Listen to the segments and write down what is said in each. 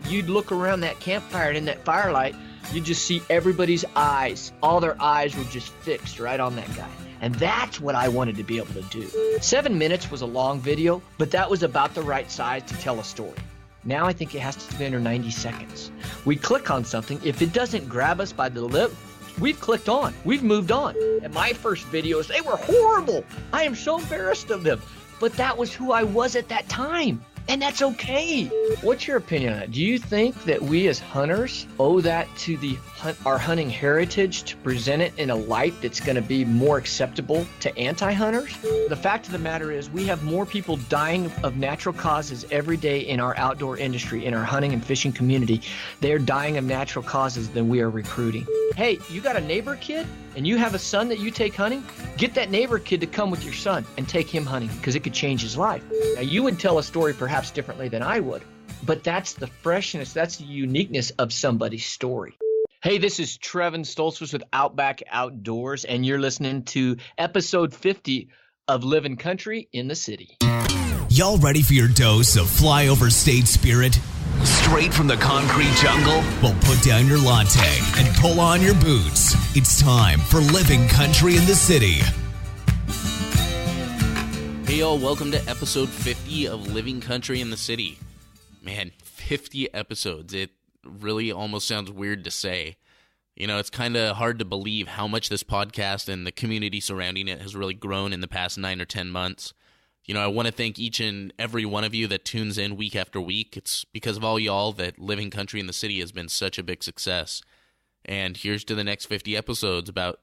you'd look around that campfire and in that firelight, you'd just see everybody's eyes. All their eyes were just fixed right on that guy. And that's what I wanted to be able to do. 7 minutes was a long video, but that was about the right size to tell a story. Now I think it has to be under 90 seconds. We click on something. If it doesn't grab us by the lip, we've clicked on. We've moved on. And my first videos, they were horrible. I am so embarrassed of them. But that was who I was at that time. And that's okay. What's your opinion on that? Do you think that we as hunters owe that to our hunting heritage to present it in a light that's going to be more acceptable to anti-hunters? The fact of the matter is we have more people dying of natural causes every day in our outdoor industry, in our hunting and fishing community. They're dying of natural causes than we are recruiting. Hey, you got a neighbor kid and you have a son that you take hunting? Get that neighbor kid to come with your son and take him hunting because it could change his life. Now, you would tell a story perhaps differently than I would, but that's the freshness, that's the uniqueness of somebody's story. Hey, this is Trevon Stoltzfus with Outback Outdoors, and you're listening to episode 50 of Living Country in the City. Y'all ready for your dose of flyover state spirit? Straight from the concrete jungle? Well, put down your latte and pull on your boots. It's time for Living Country in the City. Hey y'all, welcome to episode 50 of Living Country in the City. Man, 50 episodes. It really almost sounds weird to say. You know, it's kind of hard to believe how much this podcast and the community surrounding it has really grown in the past 9 or 10 months. You know, I want to thank each and every one of you that tunes in week after week. It's because of all y'all that Living Country in the City has been such a big success. And here's to the next 50 episodes about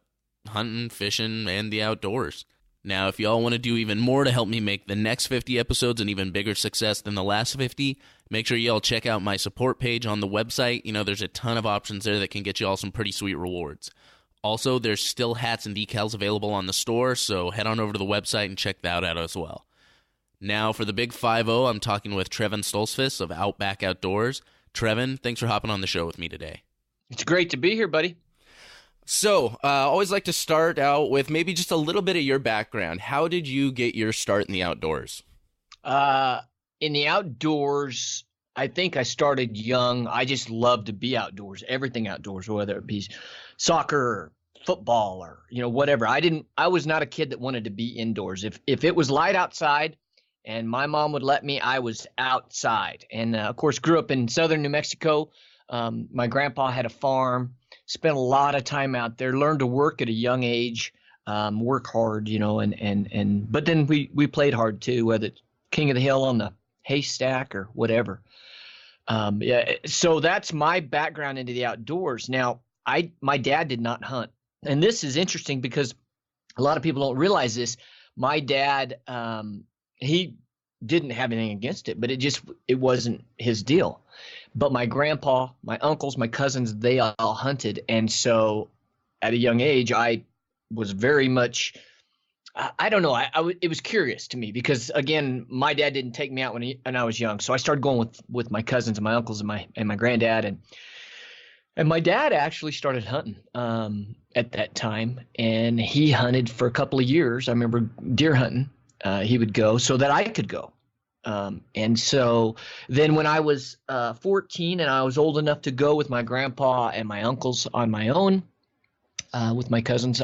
hunting, fishing, and the outdoors. Now, if y'all want to do even more to help me make the next 50 episodes an even bigger success than the last 50, make sure y'all check out my support page on the website. You know, there's a ton of options there that can get y'all some pretty sweet rewards. Also, there's still hats and decals available on the store, so head on over to the website and check that out as well. Now, for the big 5-0, I'm talking with Trevon Stoltzfus of Outback Outdoors. Trevon, thanks for hopping on the show with me today. It's great to be here, buddy. So, I always like to start out with maybe just a little bit of your background. How did you get your start in the outdoors? In the outdoors, I think I started young. I just loved to be outdoors, everything outdoors, whether it be soccer or football or, you know, whatever. I was not a kid that wanted to be indoors. If it was light outside and my mom would let me, I was outside. And of course, grew up in southern New Mexico. My grandpa had a farm, spent a lot of time out there, learned to work at a young age, work hard, you know, but then we played hard too, whether it's King of the Hill on the haystack or whatever. So that's my background into the outdoors. Now, my dad did not hunt. And this is interesting because a lot of people don't realize this. My dad, he didn't have anything against it, but it wasn't his deal. But my grandpa, my uncles, my cousins, they all hunted. And so at a young age, I was very much, I don't know, it was curious to me because, again, my dad didn't take me out when I was young. So I started going with my cousins and my uncles and my granddad. And my dad actually started hunting at that time. And he hunted for a couple of years. I remember deer hunting. He would go so that I could go. And so then when I was 14 and I was old enough to go with my grandpa and my uncles on my own, with my cousins,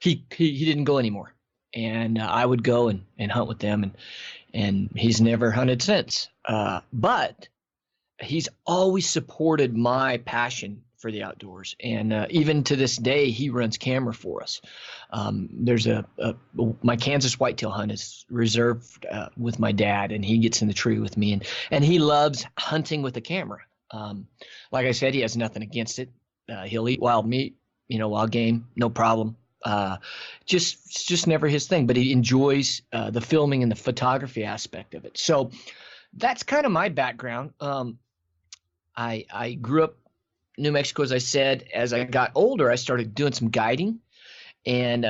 he didn't go anymore. And I would go and hunt with them, and he's never hunted since. But he's always supported my passion for the outdoors. And even to this day, he runs camera for us. There's my Kansas whitetail hunt is reserved with my dad, and he gets in the tree with me, and he loves hunting with a camera. Like I said, he has nothing against it. He'll eat wild meat, you know, wild game, no problem. Just never his thing, but he enjoys the filming and the photography aspect of it. So that's kind of my background. I grew up New Mexico, as I said. As I got older, I started doing some guiding, and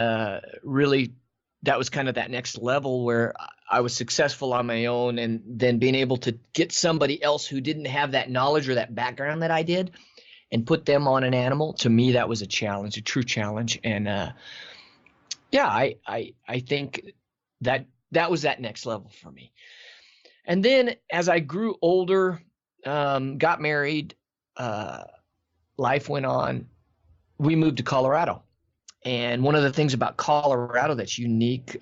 really that was kind of that next level where I was successful on my own, and then being able to get somebody else who didn't have that knowledge or that background that I did and put them on an animal. To me, that was a challenge, a true challenge. And I think that was that next level for me. And then as I grew older, got married, life went on. We moved to Colorado. And one of the things about Colorado that's unique,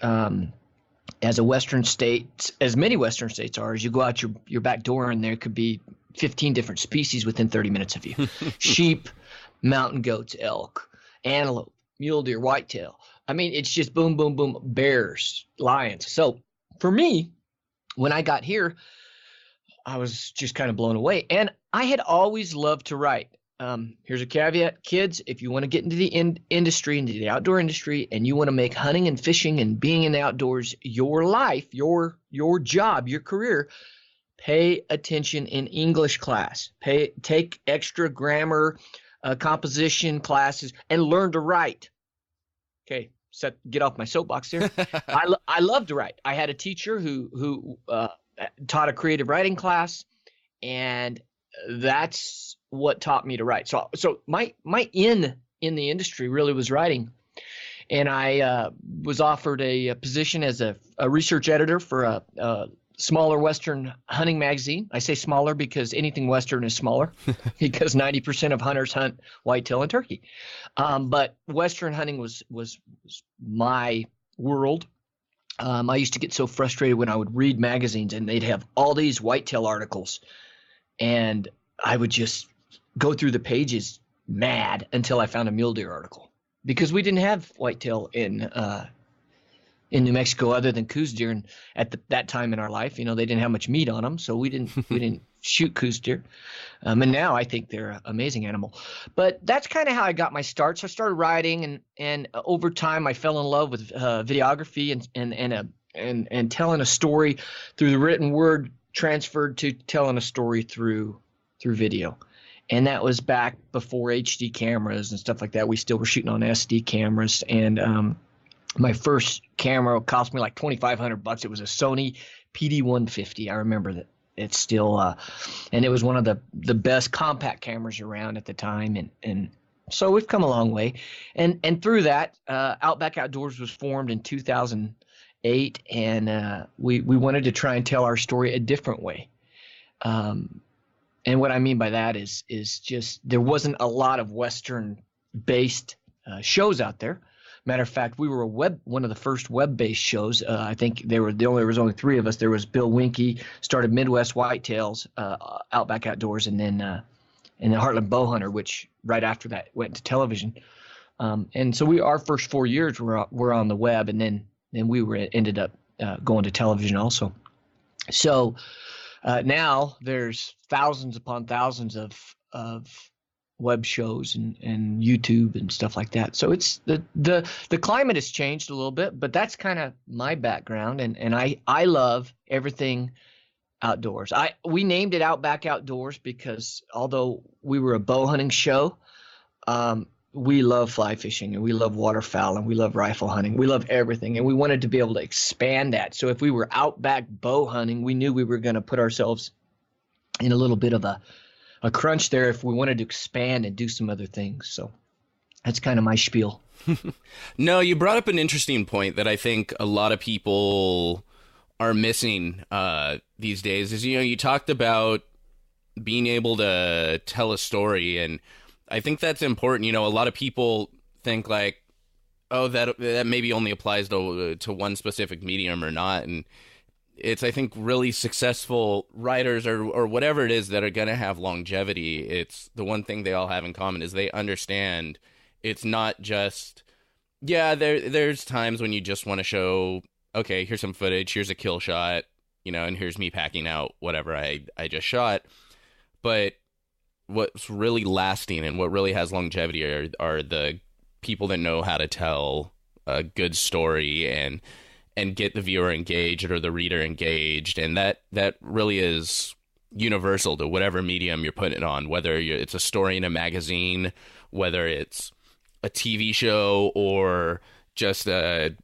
as a Western state, as many Western states are, is you go out your back door and there could be 15 different species within 30 minutes of you. Sheep, mountain goats, elk, antelope, mule deer, whitetail. I mean, it's just boom, boom, boom, bears, lions. So for me, when I got here, I was just kind of blown away. And I had always loved to write. Here's a caveat, kids. If you want to get into the industry, into the outdoor industry, and you want to make hunting and fishing and being in the outdoors your life, your job, your career, pay attention in English class. Take extra grammar, composition classes, and learn to write. Okay, get off my soapbox there. I love to write. I had a teacher who taught a creative writing class, and that's what taught me to write. So my in the industry really was writing, and I was offered a position as a research editor for a smaller Western hunting magazine. I say smaller because anything Western is smaller because 90% of hunters hunt whitetail and turkey. But Western hunting was my world. I used to get so frustrated when I would read magazines and they'd have all these whitetail articles, and I would just go through the pages mad until I found a mule deer article, because we didn't have whitetail in New Mexico other than Coues deer. And at that time in our life, they didn't have much meat on them, so we didn't shoot Coues deer. And now I think they're an amazing animal. But that's kind of how I got my start. So I started writing, and over time I fell in love with videography and telling a story through the written word, transferred to telling a story through video. And that was back before HD cameras and stuff like that. We still were shooting on SD cameras. And my first camera cost me like $2,500. It was a Sony PD-150. I remember that. It's still and it was one of the best compact cameras around at the time. And so we've come a long way. And through that, Outback Outdoors was formed in 2008, and we wanted to try and tell our story a different way. And what I mean by that is just there wasn't a lot of Western-based shows out there. Matter of fact, we were one of the first web-based shows. I think there was only three of us. There was Bill Winke, started Midwest Whitetails, Outback Outdoors, and then Heartland Bowhunter, which right after that went to television. And so our first 4 years were on the web, and then we ended up going to television also. So now there's thousands upon thousands of web shows and YouTube and stuff like that. So it's the climate has changed a little bit, but that's kind of my background, and I love everything outdoors. We named it Outback Outdoors because although we were a bow hunting show, we love fly fishing, and we love waterfowl, and we love rifle hunting. We love everything, and we wanted to be able to expand that. So if we were outback bow hunting, we knew we were going to put ourselves in a little bit of a crunch there if we wanted to expand and do some other things. So that's kind of my spiel. No, you brought up an interesting point that I think a lot of people are missing these days is, you talked about being able to tell a story, and I think that's important. A lot of people think like, oh, that maybe only applies to one specific medium or not. And it's, I think, really successful writers or whatever it is that are going to have longevity. It's the one thing they all have in common is they understand it's not just, there's times when you just want to show, okay, here's some footage, here's a kill shot, and here's me packing out whatever I just shot. But what's really lasting and what really has longevity are the people that know how to tell a good story and get the viewer engaged or the reader engaged. And that really is universal to whatever medium you're putting it on, whether it's a story in a magazine, whether it's a TV show or just a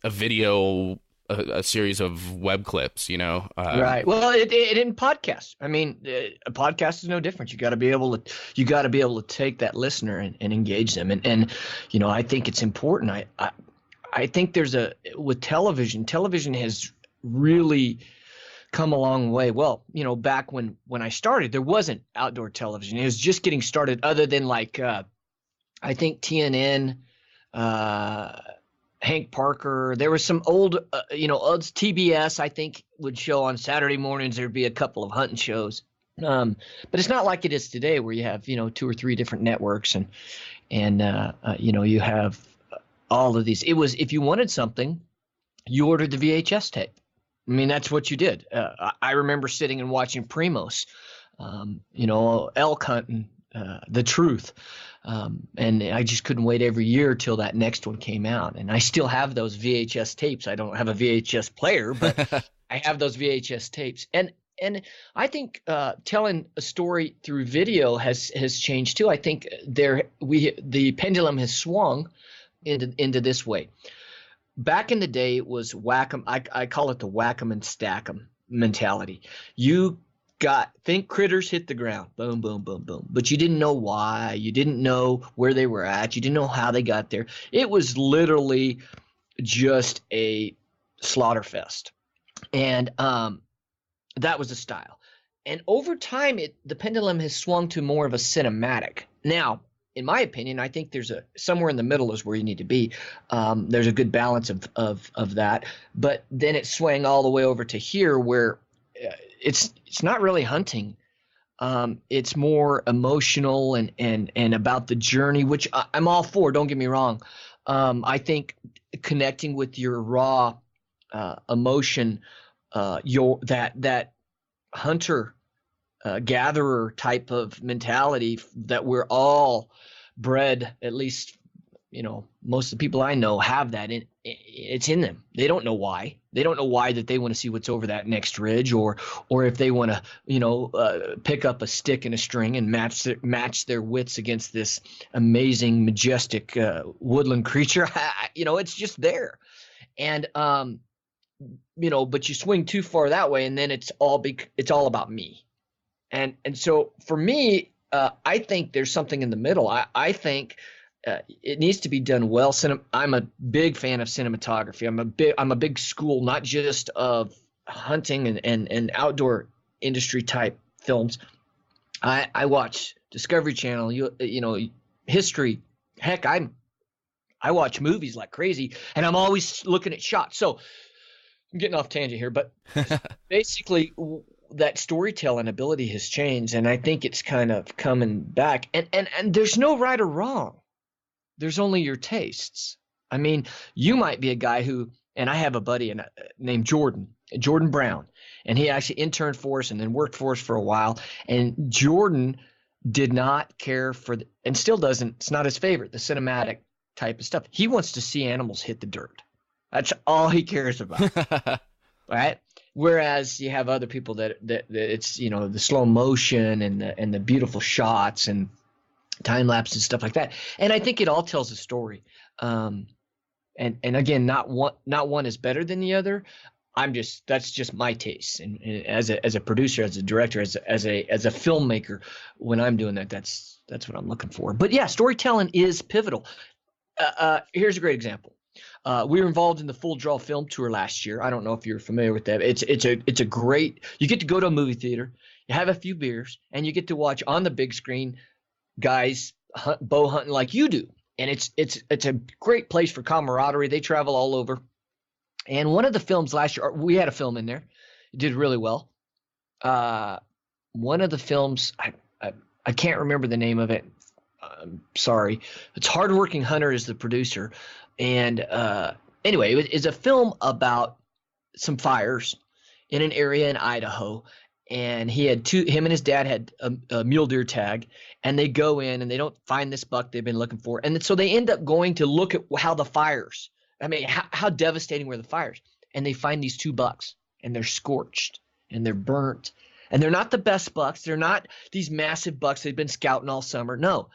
video, a series of web clips, Right. Well, it in podcasts. I mean, a podcast is no different. You got to be able to take that listener and engage them. And I think it's important. I think with television has really come a long way. Well, back when I started, there wasn't outdoor television. It was just getting started, other than like I think TNN, Hank Parker. There was some old, old TBS, I think, would show on Saturday mornings. There'd be a couple of hunting shows. But it's not like it is today, where you have, 2 or 3 different networks and you have all of these. It was, if you wanted something, you ordered the VHS tape. I mean, that's what you did. I remember sitting and watching Primos, elk hunting, The Truth. And I just couldn't wait every year till that next one came out. And I still have those VHS tapes. I don't have a VHS player, but I have those VHS tapes. And I think telling a story through video has changed too. I think the pendulum has swung into this way. Back in the day, it was whack 'em. I call it the whack 'em and stack 'em mentality. You think critters hit the ground, boom, boom, boom, boom. But you didn't know why. You didn't know where they were at. You didn't know how they got there. It was literally just a slaughter fest. And that was the style. And over time, the pendulum has swung to more of a cinematic. Now, in my opinion, I think there's somewhere in the middle is where you need to be. There's a good balance of that. But then it swung all the way over to here, where it's not really hunting. It's more emotional and about the journey, which I'm all for. Don't get me wrong. I think connecting with your raw emotion, that hunter gatherer type of mentality that we're all bred, at least most of the people I know have that it's in them. They don't know why. They don't know why that they want to see what's over that next ridge, or if they want to pick up a stick and a string and match their wits against this amazing, majestic woodland creature. It's just there. And but you swing too far that way, and then it's all about me. And so for me, I think there's something in the middle. I think it needs to be done well. I'm a big fan of cinematography. I'm a big school, not just of hunting and outdoor industry type films. I watch Discovery Channel, history. Heck, I watch movies like crazy, and I'm always looking at shots. So I'm getting off tangent here, but basically that storytelling ability has changed, and I think it's kind of coming back. And there's no right or wrong. There's only your tastes. I mean, you might be a guy who, and I have a buddy named Jordan Brown, and he actually interned for us and then worked for us for a while. And Jordan did not care for, and still doesn't, it's not his favorite, the cinematic type of stuff. He wants to see animals hit the dirt. That's all he cares about. Right? Whereas you have other people that it's, the slow motion and the beautiful shots and time lapse and stuff like that. And I think it all tells a story. And again, not one is better than the other. That's just my taste. And as a producer, as a director, as a filmmaker, when I'm doing that, that's what I'm looking for. But yeah, storytelling is pivotal. Here's a great example. We were involved in the Full Draw Film Tour last year. I don't know if you're familiar with that. It's a great. You get to go to a movie theater, you have a few beers, and you get to watch on the big screen guys bow hunting like you do. And it's a great place for camaraderie. They travel all over. And one of the films last year, we had a film in there. It did really well. One of the films, I can't remember the name of it. I'm sorry. It's Hardworking Hunter is the producer. And anyway, it's a film about some fires in an area in Idaho. And him and his dad had a mule deer tag, and they go in and they don't find this buck they've been looking for. And so they end up going to look at how the fires, how devastating were the fires. And they find these 2 bucks, and they're scorched and they're burnt, and they're not the best bucks. They're not these massive bucks they've been scouting all summer. No.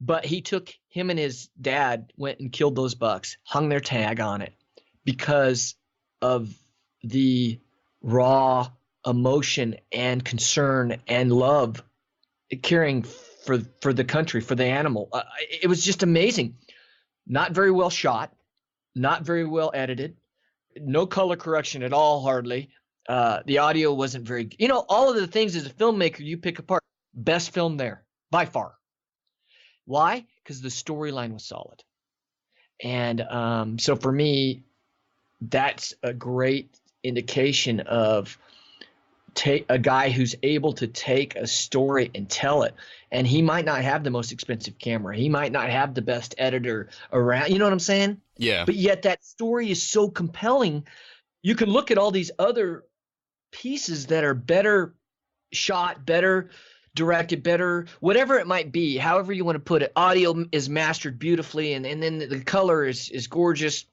But him and his dad went and killed those bucks, hung their tag on it because of the raw emotion and concern and love, caring for the country, for the animal. It was just amazing. Not very well shot, not very well edited, no color correction at all, hardly. The audio wasn't very, all of the things as a filmmaker you pick apart. Best film there by far. Why? Because the storyline was solid. And so for me, that's a great indication of a guy who's able to take a story and tell it. And he might not have the most expensive camera. He might not have the best editor around. You know what I'm saying? Yeah. But yet that story is so compelling. You can look at all these other pieces that are better shot, better directed, better, whatever it might be, however you want to put it. Audio is mastered beautifully, and then the color is gorgeous.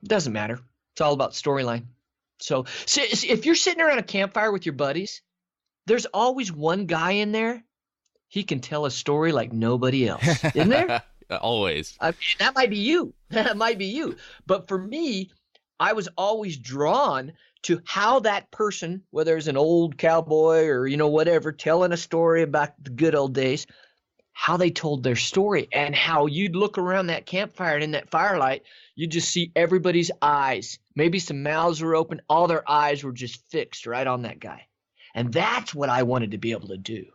It doesn't matter. It's all about storyline. So if you're sitting around a campfire with your buddies, there's always one guy in there. He can tell a story like nobody else. Isn't there? Always. I mean, that might be you. That might be you. But for me, I was always drawn to how that person, whether it's an old cowboy or, whatever, telling a story about the good old days, how they told their story, and how you'd look around that campfire and in that firelight, you just see everybody's eyes. Maybe some mouths were open. All their eyes were just fixed right on that guy. And that's what I wanted to be able to do.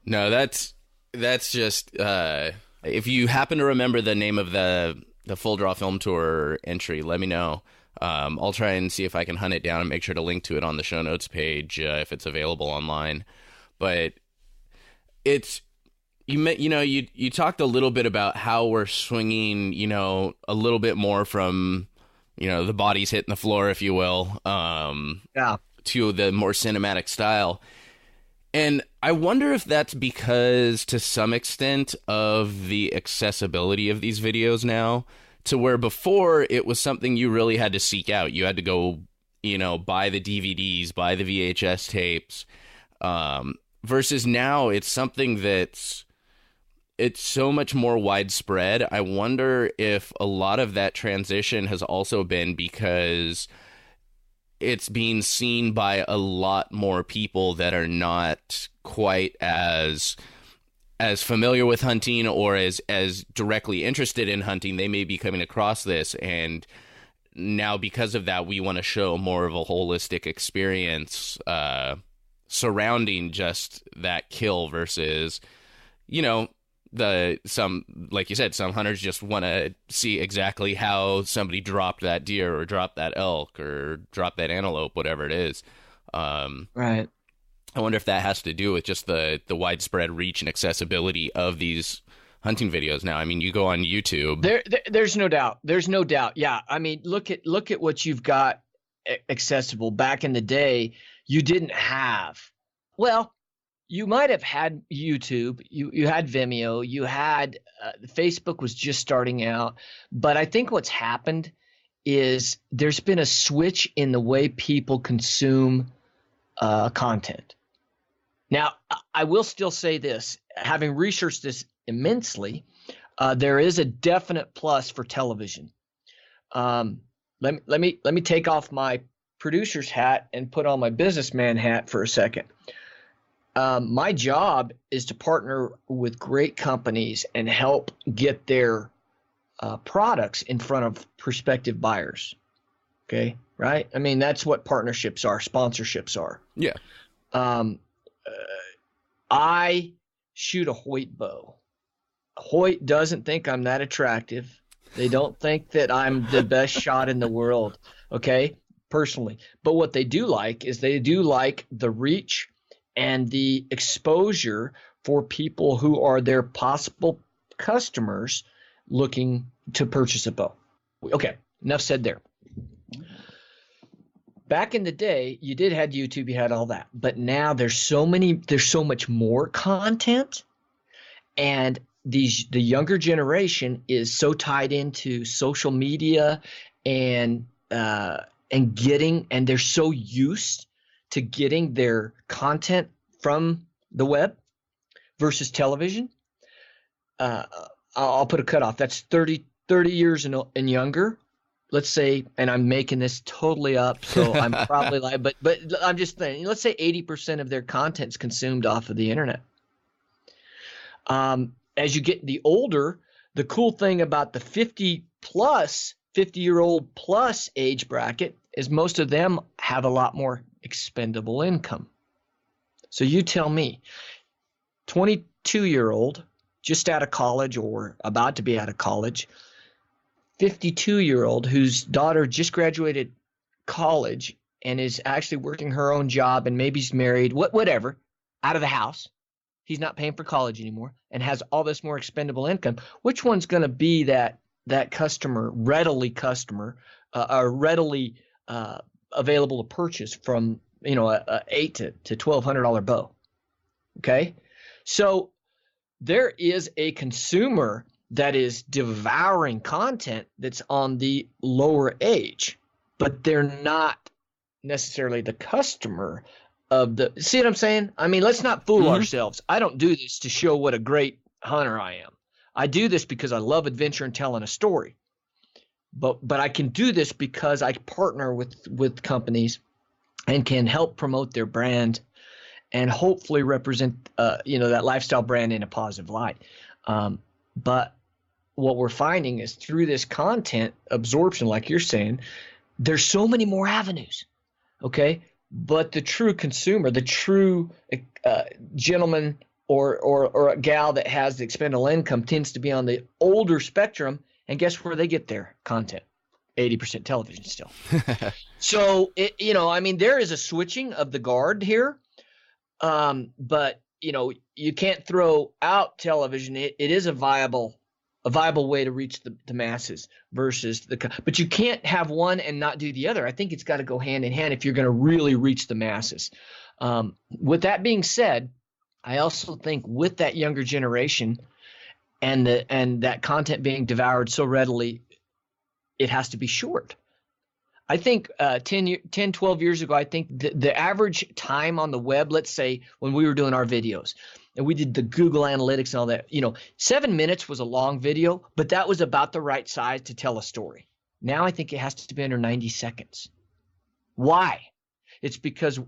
No, that's just, if you happen to remember the name of the Full Draw Film Tour entry, let me know. I'll try and see if I can hunt it down and make sure to link to it on the show notes page if it's available online. But it's, you talked a little bit about how we're swinging, a little bit more from, the bodies hitting the floor, if you will, to the more cinematic style. And I wonder if that's because, to some extent, of the accessibility of these videos now, to where before it was something you really had to seek out. You had to go, buy the DVDs, buy the VHS tapes, versus now it's something it's so much more widespread. I wonder if a lot of that transition has also been because it's being seen by a lot more people that are not quite as familiar with hunting or as directly interested in hunting. They may be coming across this, and now because of that, we want to show more of a holistic experience surrounding just that kill versus, like you said, some hunters just want to see exactly how somebody dropped that deer or dropped that elk or dropped that antelope, whatever it is. Right. I wonder if that has to do with just the widespread reach and accessibility of these hunting videos now. I mean, you go on YouTube. There's no doubt. There's no doubt. Yeah. I mean, look at what you've got accessible. Back in the day, you didn't have. Well, you might have had YouTube. You had Vimeo. You had Facebook was just starting out. But I think what's happened is there's been a switch in the way people consume content. Now, I will still say this, having researched this immensely, there is a definite plus for television. Let me take off my producer's hat and put on my businessman hat for a second. My job is to partner with great companies and help get their products in front of prospective buyers. Okay, right? I mean, that's what partnerships are, sponsorships are. Yeah. I shoot a Hoyt bow. Hoyt doesn't think I'm that attractive. They don't think that I'm the best shot in the world, okay, personally. But what they do like is they do like the reach and the exposure for people who are their possible customers looking to purchase a bow. Okay, enough said there. Back in the day, you did had YouTube, you had all that, but now there's so much more content, and the younger generation is so tied into social media and they're so used to getting their content from the web versus television. I'll put a cutoff. That's 30 years and younger. Let's say, and I'm making this totally up, so I'm probably lying, but I'm just saying, let's say 80% of their content's consumed off of the internet. As you get the older, the cool thing about the 50-year-old plus age bracket, is most of them have a lot more expendable income. So you tell me, 22-year-old, just out of college or about to be out of college, 52-year-old whose daughter just graduated college and is actually working her own job and maybe he's married, whatever, out of the house. He's not paying for college anymore and has all this more expendable income. Which one's going to be that customer, readily available to purchase from, a $800 to $1,200 bow? Okay, so there is a consumer that is devouring content that's on the lower age, but they're not necessarily the customer of the. See what I'm saying? I mean, let's not fool ourselves. I don't do this to show what a great hunter I am. I do this because I love adventure and telling a story. But I can do this because I partner with companies and can help promote their brand and hopefully represent that lifestyle brand in a positive light. But what we're finding is through this content absorption, like you're saying, there's so many more avenues. Okay, but the true consumer, the true gentleman or a gal that has the expendable income tends to be on the older spectrum. And guess where they get their content? 80% television still. So, there is a switching of the guard here. But, you can't throw out television. It is a viable way to reach the masses versus but you can't have one and not do the other. I think it's got to go hand in hand if you're going to really reach the masses. With that being said, I also think with that younger generation and that content being devoured so readily, it has to be short. I think 10, 12 years ago, I think the average time on the web, let's say when we were doing our videos and we did the Google Analytics and all that, 7 minutes was a long video, but that was about the right size to tell a story. Now I think it has to be under 90 seconds. Why? It's because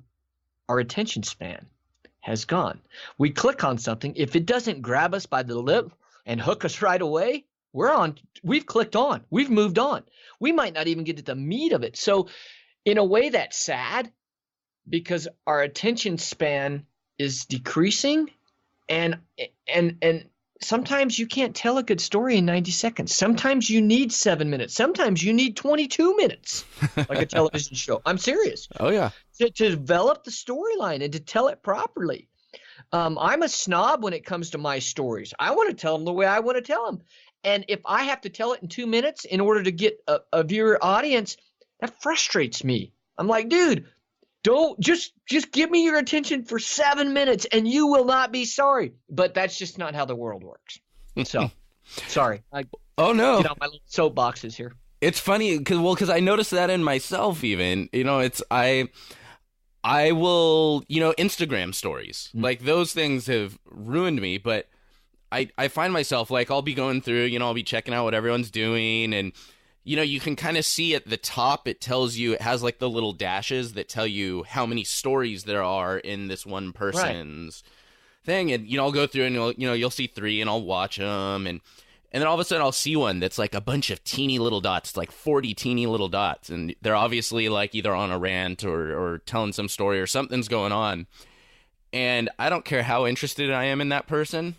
our attention span has gone. We click on something. If it doesn't grab us by the lip and hook us right away, we've clicked on, we've moved on. We might not even get to the meat of it. So in a way that's sad because our attention span is decreasing and sometimes you can't tell a good story in 90 seconds. Sometimes you need 7 minutes. Sometimes you need 22 minutes, like a television show. I'm serious. Oh, yeah. To develop the storyline and to tell it properly. I'm a snob when it comes to my stories. I want to tell them the way I want to tell them. And if I have to tell it in 2 minutes in order to get a viewer audience, that frustrates me. I'm like, dude, don't just give me your attention for 7 minutes and you will not be sorry. But that's just not how the world works. So, sorry. Oh, no. Get on my little soapboxes here. It's funny because I noticed that in myself even. I will, Instagram stories. Like those things have ruined me, but I find myself like I'll be going through, I'll be checking out what everyone's doing and you can kind of see at the top it has like the little dashes that tell you how many stories there are in this one person's thing and I'll go through and you'll see 3 and I'll watch them and then all of a sudden I'll see one that's like a bunch of teeny little dots, like 40 teeny little dots and they're obviously like either on a rant or telling some story or something's going on and I don't care how interested I am in that person.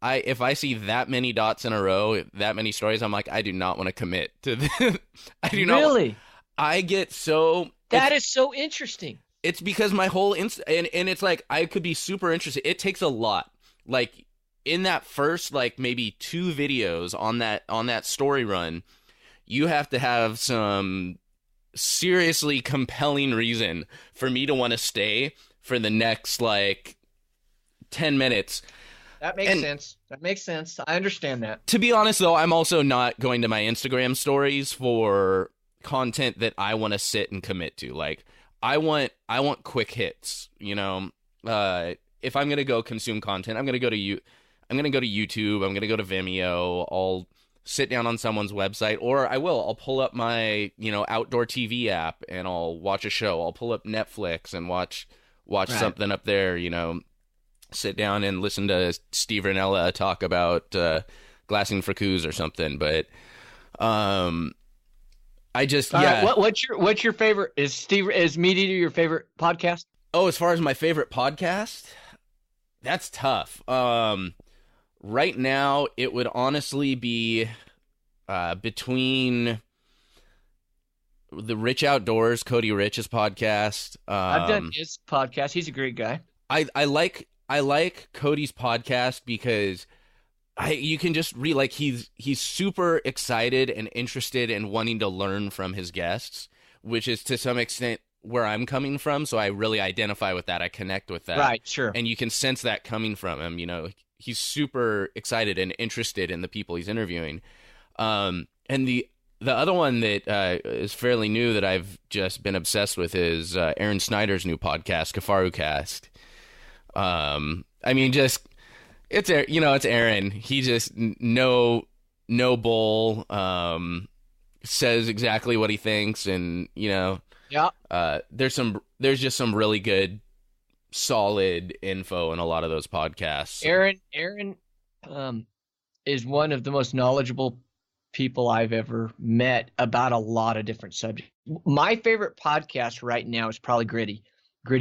If I see that many dots in a row, that many stories, I'm like, I do not want to commit to this. I do not. Really? I get so. That is so interesting. It's because my whole and it's like I could be super interested. It takes a lot. Like in that first like maybe 2 videos on that story run, you have to have some seriously compelling reason for me to want to stay for the next like 10 minutes. That makes sense. That makes sense. I understand that. To be honest, though, I'm also not going to my Instagram stories for content that I want to sit and commit to. Like, I want quick hits. If I'm gonna go consume content, I'm gonna go to YouTube. I'm gonna go to Vimeo. I'll sit down on someone's website, or I'll pull up my outdoor TV app and I'll watch a show. I'll pull up Netflix and watch something up there. Sit down and listen to Steve Ranella talk about glassing for coups or something. But I I just What's your favorite? Is Meat Eater your favorite podcast? Oh, as far as my favorite podcast, that's tough. Right now, it would honestly be between the Rich Outdoors, Cody Rich's podcast. I've done his podcast. He's a great guy. I like Cody's podcast because you can just read, like, he's super excited and interested in wanting to learn from his guests, which is to some extent where I'm coming from. So I really identify with that. I connect with that. Right, sure. And you can sense that coming from him. You know, he's super excited and interested in the people he's interviewing. And the other one that is fairly new that I've just been obsessed with is Aaron Snyder's new podcast, Kafaru Cast. I mean, just it's Aaron. He just no bull, says exactly what he thinks, and there's just some really good, solid info in a lot of those podcasts. Aaron is one of the most knowledgeable people I've ever met about a lot of different subjects. My favorite podcast right now is probably Gritty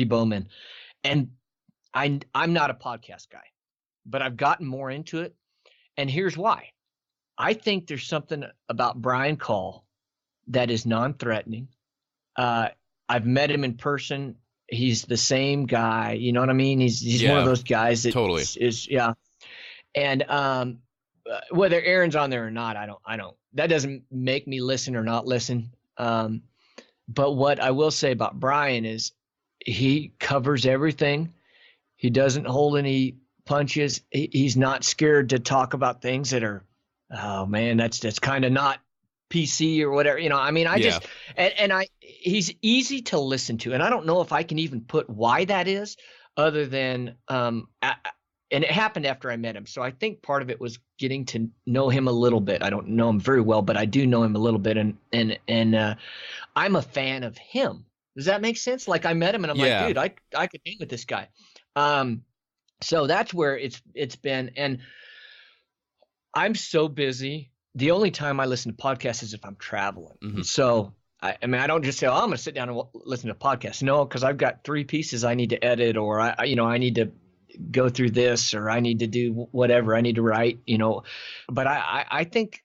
Bowman, and I'm not a podcast guy, but I've gotten more into it, and here's why. I think there's something about Brian Call that is non-threatening. I've met him in person. He's the same guy. You know what I mean? He's one of those guys that totally is. And whether Aaron's on there or not, I don't. That doesn't make me listen or not listen. But what I will say about Brian is he covers everything. He doesn't hold any punches. He's not scared to talk about things that are, oh man, that's kind of not PC or whatever. You know, I mean, he's easy to listen to, and I don't know if I can even put why that is, other than and it happened after I met him. So I think part of it was getting to know him a little bit. I don't know him very well, but I do know him a little bit, and I'm a fan of him. Does that make sense? Like, I met him and I'm like, dude, I could hang with this guy. So that's where it's been, and I'm so busy. The only time I listen to podcasts is if I'm traveling. Mm-hmm. So I mean, I don't just say, oh, I'm going to sit down and listen to podcasts. No, because I've got 3 pieces I need to edit, or I need to go through this, or I need to do whatever I need to write, but I think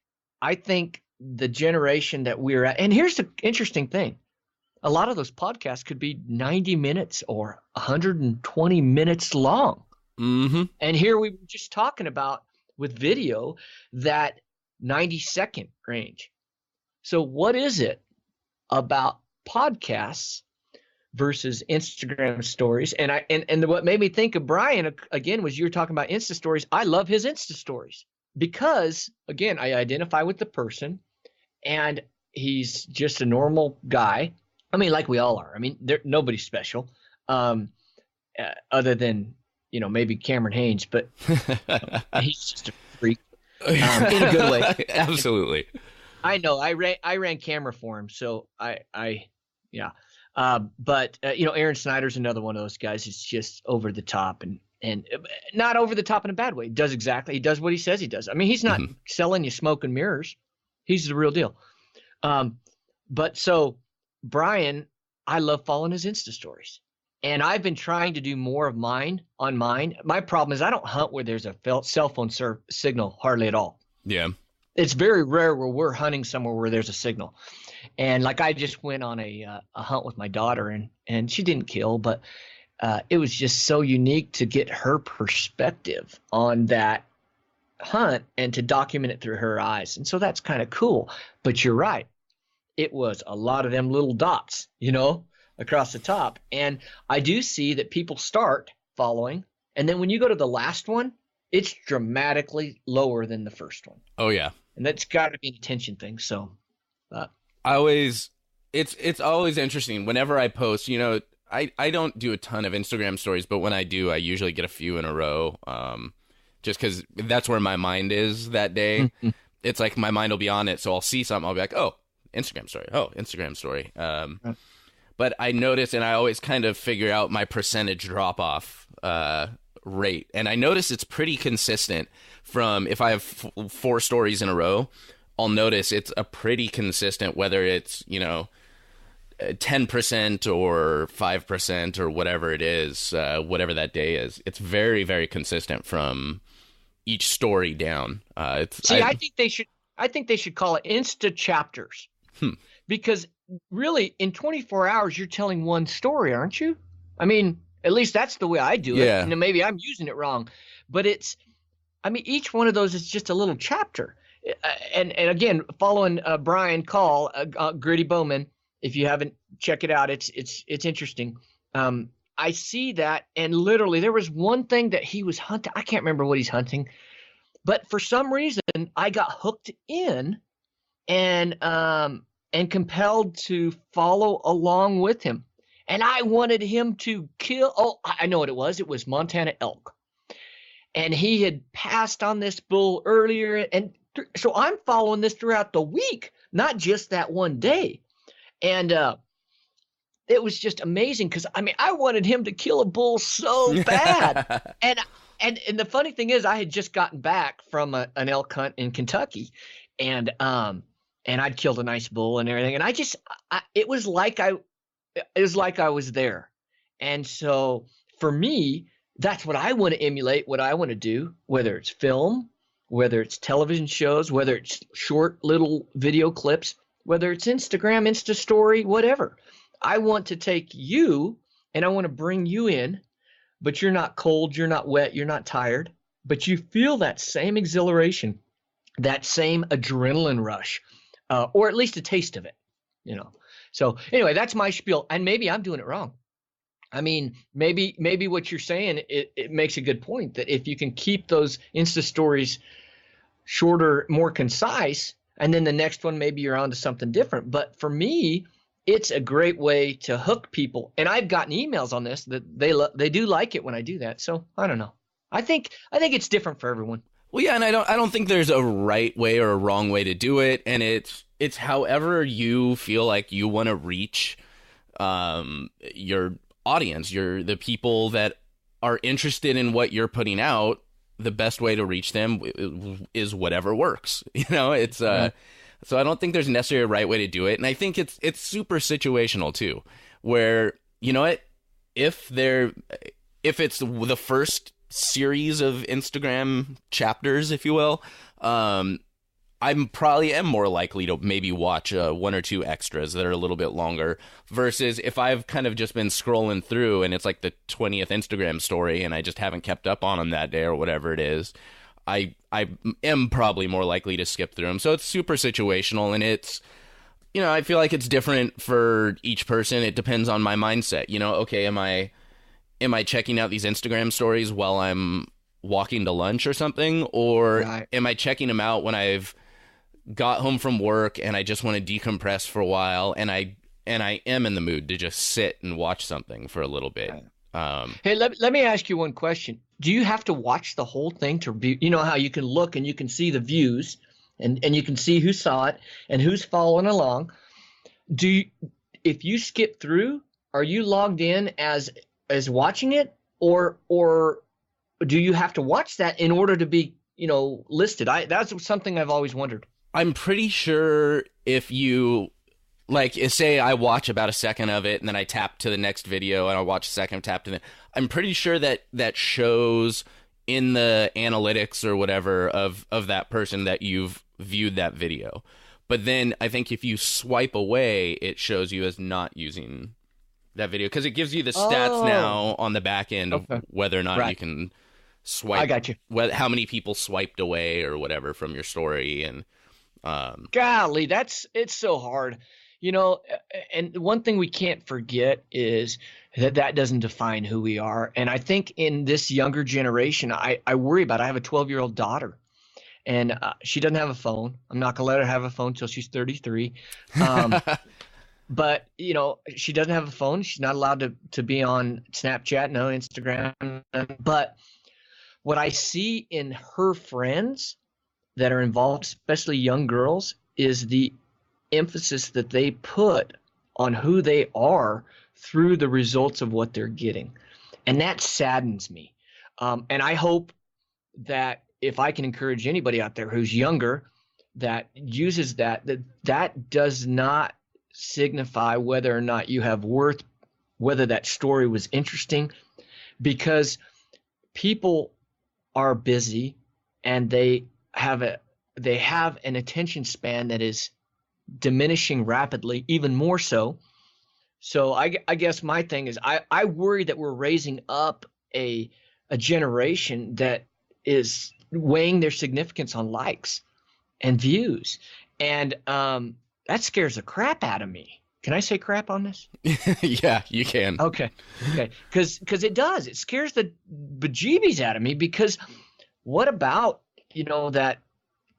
the generation that we're at, and here's the interesting thing. A lot of those podcasts could be 90 minutes or 120 minutes long. Mm-hmm. And here we were just talking about with video that 90-second range. So what is it about podcasts versus Instagram stories? And what made me think of Brian again was you were talking about Insta stories. I love his Insta stories because, again, I identify with the person, and he's just a normal guy. I mean, like we all are. I mean, nobody's special, other than maybe Cameron Haynes, but he's just a freak in a good way. Absolutely. I know. I ran camera for him, so but Aaron Snyder's another one of those guys. He's just over the top, and not over the top in a bad way. He does what he says he does. I mean, he's not selling you smoke and mirrors. He's the real deal. But so Brian, I love following his Insta stories, and I've been trying to do more of mine on mine. My problem is I don't hunt where there's a cell phone signal hardly at all. Yeah. It's very rare where we're hunting somewhere where there's a signal. And like, I just went on a hunt with my daughter, and she didn't kill, but it was just so unique to get her perspective on that hunt and to document it through her eyes. And so that's kind of cool. But you're right. It was a lot of them little dots, across the top. And I do see that people start following, and then when you go to the last one, it's dramatically lower than the first one. Oh yeah. And that's got to be an attention thing. So it's always interesting whenever I post, I don't do a ton of Instagram stories, but when I do, I usually get a few in a row. Just cause that's where my mind is that day. It's like my mind will be on it. So I'll see something. I'll be like, oh, Instagram story. Oh, Instagram story. But I notice, and I always kind of figure out my percentage drop off, rate. And I notice it's pretty consistent from if I have 4 stories in a row, I'll notice it's a pretty consistent, whether it's, 10% or 5% or whatever it is, whatever that day is. It's very, very consistent from each story down. I think they should call it Insta chapters, because really in 24 hours you're telling one story, aren't you? I mean, at least that's the way I do it. Yeah. And maybe I'm using it wrong, but each one of those is just a little chapter. And again, following Brian Call, Gritty Bowman, if you haven't, check it out. It's interesting. I see that, and literally there was one thing that he was hunting. I can't remember what he's hunting, but for some reason I got hooked in and compelled to follow along with him. And I wanted him to kill. Oh, I know what it was. It was Montana elk. And he had passed on this bull earlier. And so I'm following this throughout the week, not just that one day. And it was just amazing because, I wanted him to kill a bull so bad. and the funny thing is, I had just gotten back from an elk hunt in Kentucky. And I'd killed a nice bull and everything. And it was like I was there. And so for me, that's what I want to emulate, what I want to do, whether it's film, whether it's television shows, whether it's short little video clips, whether it's Instagram, Insta story, whatever. I want to take you and I want to bring you in, but you're not cold, you're not wet, you're not tired, but you feel that same exhilaration, that same adrenaline rush, or at least a taste of it, So anyway, that's my spiel, and maybe I'm doing it wrong. Maybe what you're saying, it makes a good point that if you can keep those Insta stories shorter, more concise, and then the next one, maybe you're onto something different. But for me, it's a great way to hook people. And I've gotten emails on this that they do like it when I do that. So I don't know. I think it's different for everyone. Well, yeah, and I don't think there's a right way or a wrong way to do it, and it's however you feel like you want to reach your audience, the people that are interested in what you're putting out. The best way to reach them is whatever works. It's so I don't think there's necessarily a right way to do it, and I think it's super situational too, where if it's the first series of Instagram chapters, if you will, I'm probably am more likely to maybe watch one or two extras that are a little bit longer versus if I've kind of just been scrolling through and it's like the 20th Instagram story and I just haven't kept up on them that day or whatever it is, I am probably more likely to skip through them. So it's super situational, and it's, I feel like it's different for each person. It depends on my mindset. Okay, am I checking out these Instagram stories while I'm walking to lunch or something, or am I checking them out when I've got home from work and I just want to decompress for a while and I am in the mood to just sit and watch something for a little bit. Hey, let me ask you one question. Do you have to watch the whole thing to be, how you can look and you can see the views and you can see who saw it and who's following along? If you skip through, are you logged in as watching it, or do you have to watch that in order to be, listed? That's something I've always wondered. I'm pretty sure if you, say I watch about a second of it and then I tap to the next video and I watch a second, tap to I'm pretty sure that shows in the analytics or whatever of that person that you've viewed that video. But then I think if you swipe away, it shows you as not using that video because it gives you the stats now on the back end of whether or not you can swipe. I got you. How many people swiped away or whatever from your story. And golly, it's so hard, and one thing we can't forget is that doesn't define who we are. And I think in this younger generation, I worry about, I have a 12-year-old daughter, and she doesn't have a phone. I'm not going to let her have a phone till she's 33. But, she doesn't have a phone. She's not allowed to be on Snapchat, no Instagram. But what I see in her friends that are involved, especially young girls, is the emphasis that they put on who they are through the results of what they're getting. And that saddens me. And I hope that if I can encourage anybody out there who's younger, that uses that does not signify whether or not you have worth, whether that story was interesting, because people are busy and they have an attention span that is diminishing rapidly, even more so. So I guess my thing is I worry that we're raising up a generation that is weighing their significance on likes and views. And that scares the crap out of me. Can I say crap on this? Yeah, you can. Okay. Because it does. It scares the bejeebies out of me, because what about, that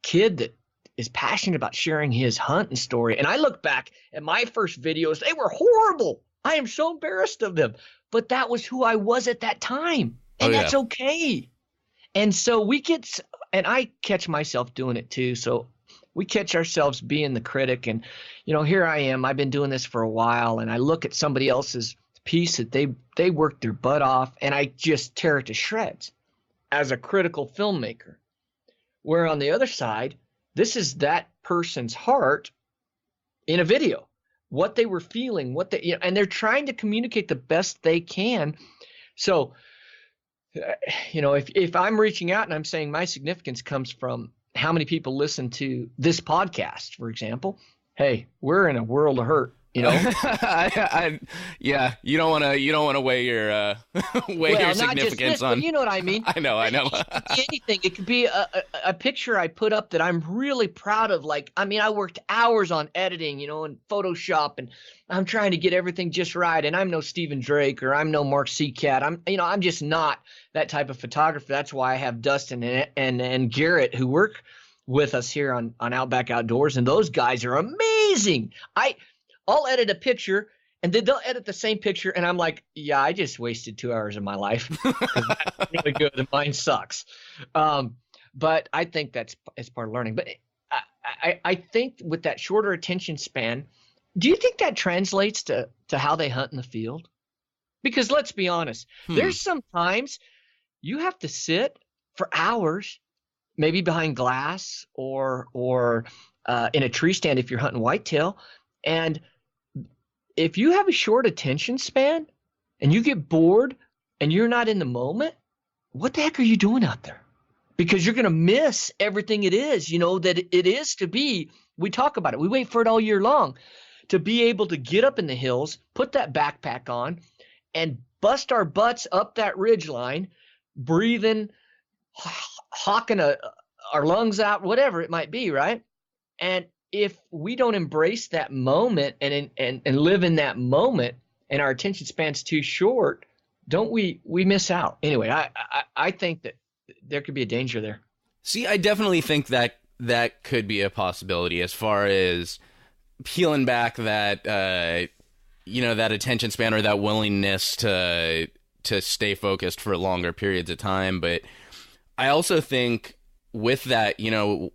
kid that is passionate about sharing his hunting story? And I look back at my first videos, they were horrible. I am so embarrassed of them. But that was who I was at that time. And that's okay. And so and I catch myself doing it too. So we catch ourselves being the critic. And, here I am. I've been doing this for a while. And I look at somebody else's piece that they worked their butt off, and I just tear it to shreds as a critical filmmaker. Where on the other side, this is that person's heart in a video, what they were feeling, and they're trying to communicate the best they can. So, if I'm reaching out and I'm saying my significance comes from how many people listen to this podcast, for example, hey, we're in a world of hurt. Yeah, you don't want to weigh your your significance on. But you know what I mean. I know. It could be anything. It could be a picture I put up that I'm really proud of. I worked hours on editing, and Photoshop, and I'm trying to get everything just right. And I'm no Stephen Drake, or I'm no Mark Seacat. I'm just not that type of photographer. That's why I have Dustin and Garrett, who work with us here on Outback Outdoors, and those guys are amazing. I'll edit a picture, and then they'll edit the same picture, and I'm like, yeah, I just wasted 2 hours of my life. That's really good, and mine sucks. But I think it's part of learning. But I think with that shorter attention span, do you think that translates to how they hunt in the field? Because let's be honest, there's sometimes you have to sit for hours, maybe behind glass or in a tree stand if you're hunting whitetail, and if you have a short attention span and you get bored and you're not in the moment, what the heck are you doing out there? Because you're going to miss everything it is, that it is to be. We talk about it. We wait for it all year long to be able to get up in the hills, put that backpack on, and bust our butts up that ridge line, breathing, hawking our lungs out, whatever it might be, right? And if we don't embrace that moment and live in that moment, and our attention span's too short, don't we miss out? Anyway, I think that there could be a danger there. See, I definitely think that could be a possibility as far as peeling back that that attention span, or that willingness to stay focused for longer periods of time. But I also think with that,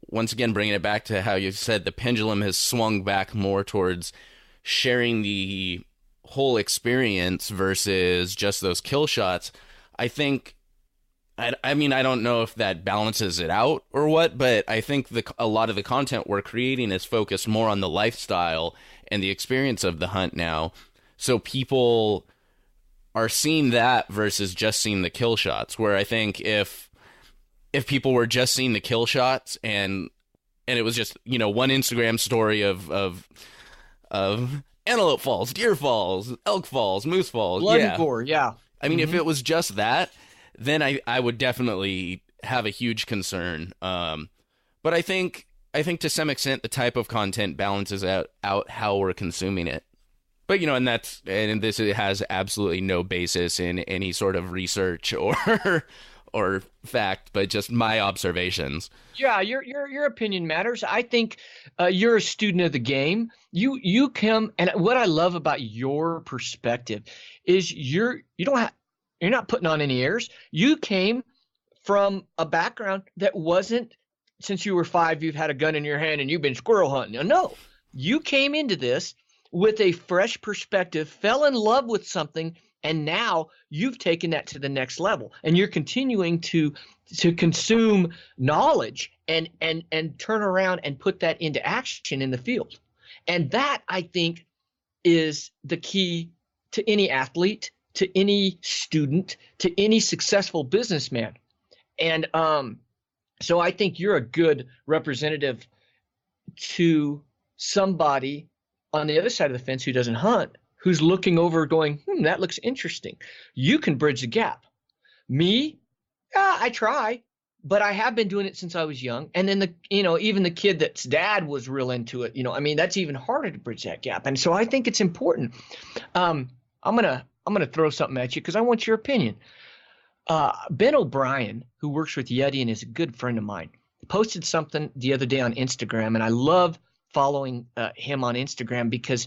once again, bringing it back to how you said the pendulum has swung back more towards sharing the whole experience versus just those kill shots. I think, I don't know if that balances it out or what, but I think a lot of the content we're creating is focused more on the lifestyle and the experience of the hunt now. So people are seeing that versus just seeing the kill shots, where I think if people were just seeing the kill shots and it was just, one Instagram story of antelope falls, deer falls, elk falls, moose falls. Blood and gore, yeah. I mean, if it was just that, then I would definitely have a huge concern. But I think to some extent the type of content balances out how we're consuming it. But and this has absolutely no basis in any sort of research or fact, but just my observations. Yeah, your opinion matters. I think you're a student of the game. You come, and what I love about your perspective is you're not putting on any airs. You came from a background that wasn't, since you were 5, you've had a gun in your hand and you've been squirrel hunting. No, you came into this with a fresh perspective, fell in love with something, And now you've taken that to the next level, and you're continuing to consume knowledge and turn around and put that into action in the field. And that, I think, is the key to any athlete, to any student, to any successful businessman. And so I think you're a good representative to somebody on the other side of the fence who doesn't hunt, who's looking over going, that looks interesting. You can bridge the gap. Me, I try, but I have been doing it since I was young. And then even the kid that's dad was real into it, that's even harder to bridge that gap. And so I think it's important. I'm gonna throw something at you because I want your opinion. Ben O'Brien, who works with Yeti and is a good friend of mine, posted something the other day on Instagram, and I love following him on Instagram because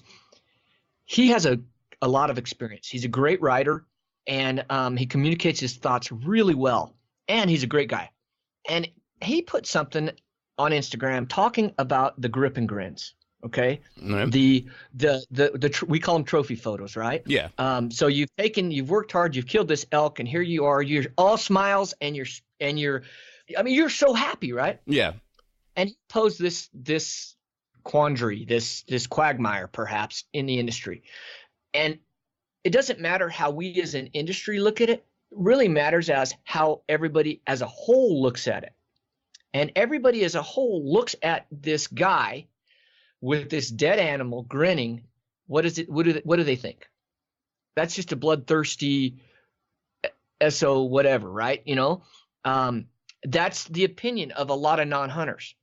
he has a lot of experience. He's a great writer, and he communicates his thoughts really well, and he's a great guy. And he put something on Instagram talking about the grip and grins. Okay. Mm-hmm. We call them trophy photos, right? Yeah. So you've worked hard, you've killed this elk, and here you are, you're all smiles, and you're so happy, right? Yeah. And he posed this quandary, this quagmire perhaps in the industry. And it doesn't matter how we as an industry look at it. It really matters as how everybody as a whole looks at it. And everybody as a whole looks at this guy with this dead animal grinning. What is it? What do they think? That's just a bloodthirsty SO whatever, right? That's the opinion of a lot of non-hunters.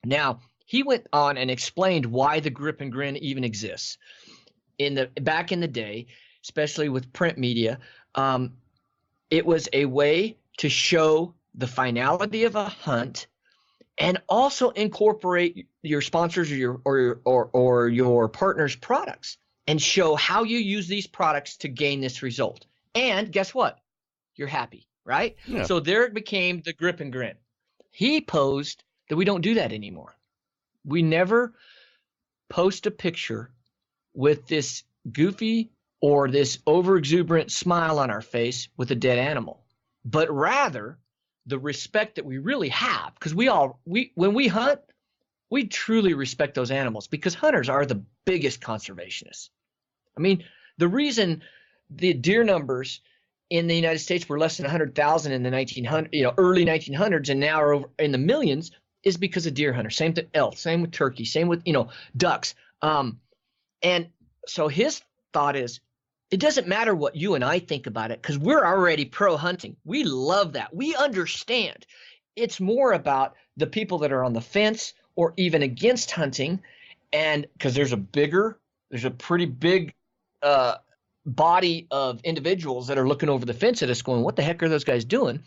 Now, he went on and explained why the grip and grin even exists. Back in the day, especially with print media, it was a way to show the finality of a hunt and also incorporate your sponsors or your partner's products and show how you use these products to gain this result. And guess what? You're happy, right? Yeah. So there it became the grip and grin. He posed that we don't do that anymore. We never post a picture with this goofy or this over-exuberant smile on our face with a dead animal, but rather the respect that we really have, because when we hunt, we truly respect those animals because hunters are the biggest conservationists. I mean, the reason the deer numbers in the United States were less than 100,000 in the early 1900s and now are over in the millions is because of deer hunters. Same with elk, same with turkey, same with ducks. And so his thought is, it doesn't matter what you and I think about it because we're already pro hunting. We love that. We understand. It's more about the people that are on the fence or even against hunting, and because there's a pretty big body of individuals that are looking over the fence at us going, what the heck are those guys doing?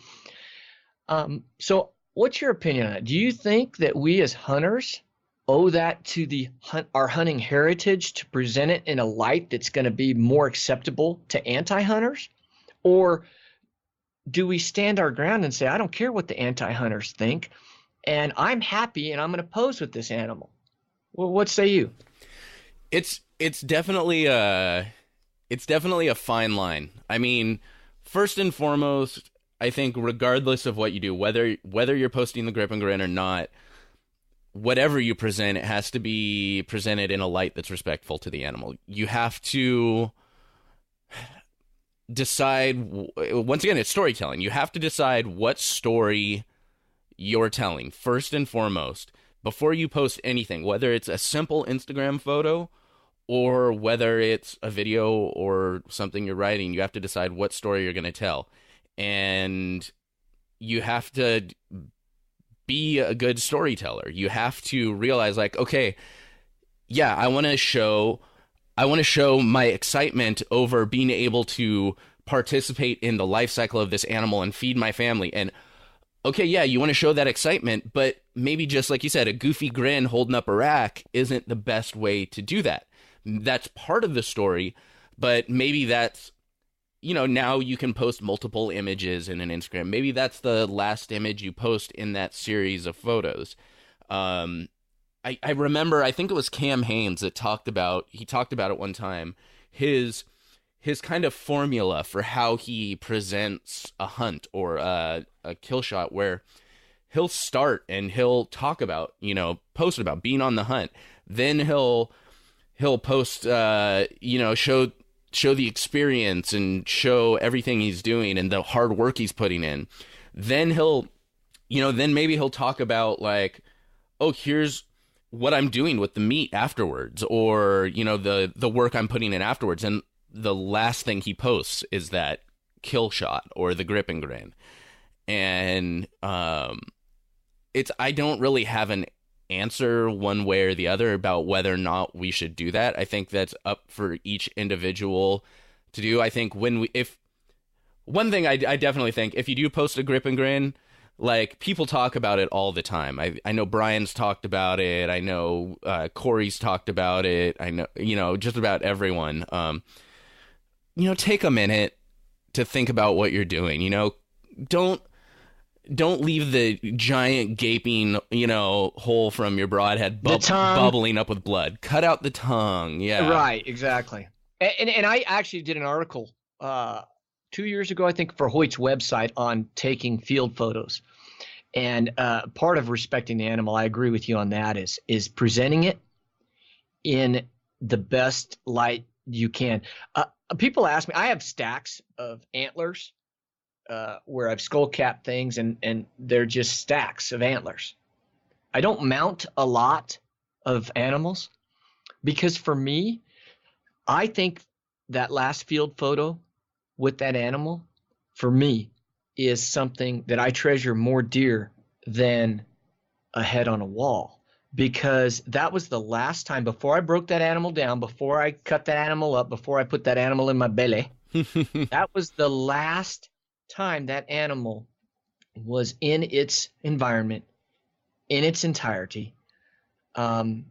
So what's your opinion on it? Do you think that we as hunters owe that to our hunting heritage to present it in a light that's going to be more acceptable to anti-hunters? Or do we stand our ground and say, I don't care what the anti-hunters think, and I'm happy and I'm going to pose with this animal? Well, what say you? It's definitely a fine line. I mean, first and foremost, I think regardless of what you do, whether you're posting the grip and grin or not, whatever you present, it has to be presented in a light that's respectful to the animal. You have to decide, once again, it's storytelling. You have to decide what story you're telling, first and foremost, before you post anything, whether it's a simple Instagram photo or whether it's a video or something you're writing. You have to decide what story you're going to tell. And you have to be a good storyteller. You have to realize, like, okay, yeah, I want to show my excitement over being able to participate in the life cycle of this animal and feed my family. And okay, yeah, you want to show that excitement, but maybe just like you said, a goofy grin holding up a rack isn't the best way to do that. That's part of the story, but maybe that's, now you can post multiple images in an Instagram. Maybe that's the last image you post in that series of photos. I remember, I think it was Cam Hanes that talked about it one time. His his kind of formula for how he presents a hunt or a kill shot, where he'll start and he'll talk about, post about being on the hunt. Then he'll post, show the experience and show everything he's doing and the hard work he's putting in. Then then maybe he'll talk about like, oh, here's what I'm doing with the meat afterwards, or, the work I'm putting in afterwards. And the last thing he posts is that kill shot or the grip and grin. And, I don't really have an answer one way or the other about whether or not we should do that. I think that's up for each individual to do. I think one thing I definitely think, if you do post a grip and grin, like, people talk about it all the time. I know Brian's talked about it. I know Corey's talked about it. I know, just about everyone. Take a minute to think about what you're doing. Don't leave the giant gaping, hole from your broadhead bubbling up with blood. Cut out the tongue. Yeah. Right. Exactly. And I actually did an article 2 years ago, I think, for Hoyt's website on taking field photos. And part of respecting the animal, I agree with you on that, is presenting it in the best light you can. People ask me, I have stacks of antlers where I've skull capped things, and they're just stacks of antlers. I don't mount a lot of animals because for me, I think that last field photo with that animal, for me, is something that I treasure more dear than a head on a wall, because that was the last time before I broke that animal down, before I cut that animal up, before I put that animal in my belly. That was the last time that animal was in its environment in its entirety. You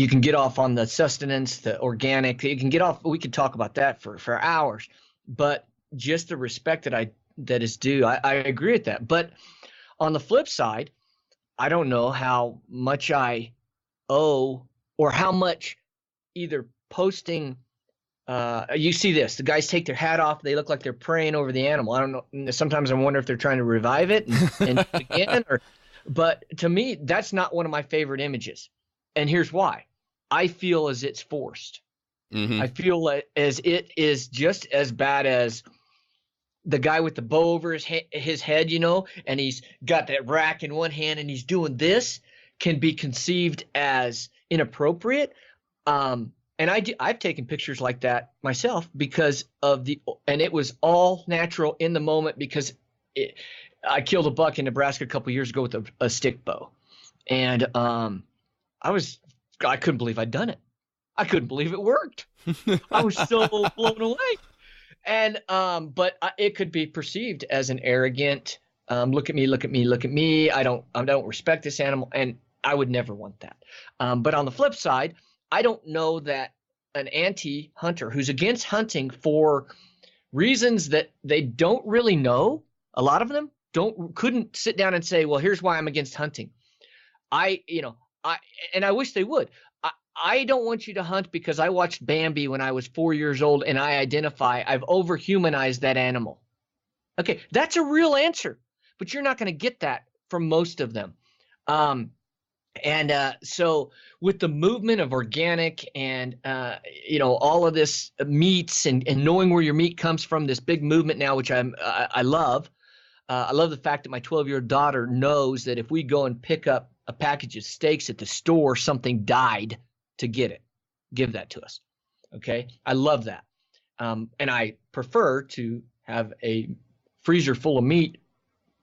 can get off on the sustenance, the organic, you can get off. We could talk about that for hours, but just the respect that is due. I agree with that. But on the flip side, I don't know how much I owe or how much either posting. You see this, the guys take their hat off. They look like they're praying over the animal. I don't know. Sometimes I wonder if they're trying to revive it and again, but to me, that's not one of my favorite images. And here's why. I feel as it's forced. Mm-hmm. I feel as it is just as bad as the guy with the bow over his head, and he's got that rack in one hand and he's doing this, can be conceived as inappropriate. And I've taken pictures like that myself because and it was all natural in the moment, because I killed a buck in Nebraska a couple years ago with a stick bow. And I couldn't believe I'd done it. I couldn't believe it worked. I was so blown away. And but it could be perceived as an arrogant, look at me, look at me, look at me. I don't respect this animal, and I would never want that. But on the flip side, I don't know that an anti-hunter who's against hunting for reasons that they don't really know, a lot of them couldn't sit down and say, well, here's why I'm against hunting. I wish they would. I don't want you to hunt because I watched Bambi when I was 4 years old and I've overhumanized that animal. Okay, that's a real answer, but you're not going to get that from most of them. So with the movement of organic and, all of this meats and knowing where your meat comes from, this big movement now, which I love. I love the fact that my 12-year-old daughter knows that if we go and pick up a package of steaks at the store, something died to give that to us. Okay. I love that. And I prefer to have a freezer full of meat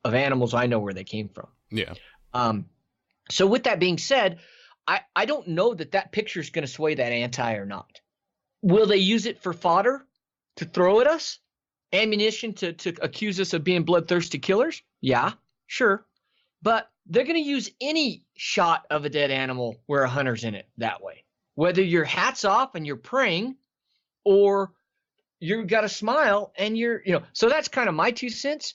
of animals I know where they came from. Yeah. So with that being said, I don't know that picture is going to sway that anti or not. Will they use it for fodder to throw at us? Ammunition to accuse us of being bloodthirsty killers? Yeah, sure. But they're going to use any shot of a dead animal where a hunter's in it that way. Whether your hat's off and you're praying, or you've got a smile and so that's kind of my 2 cents.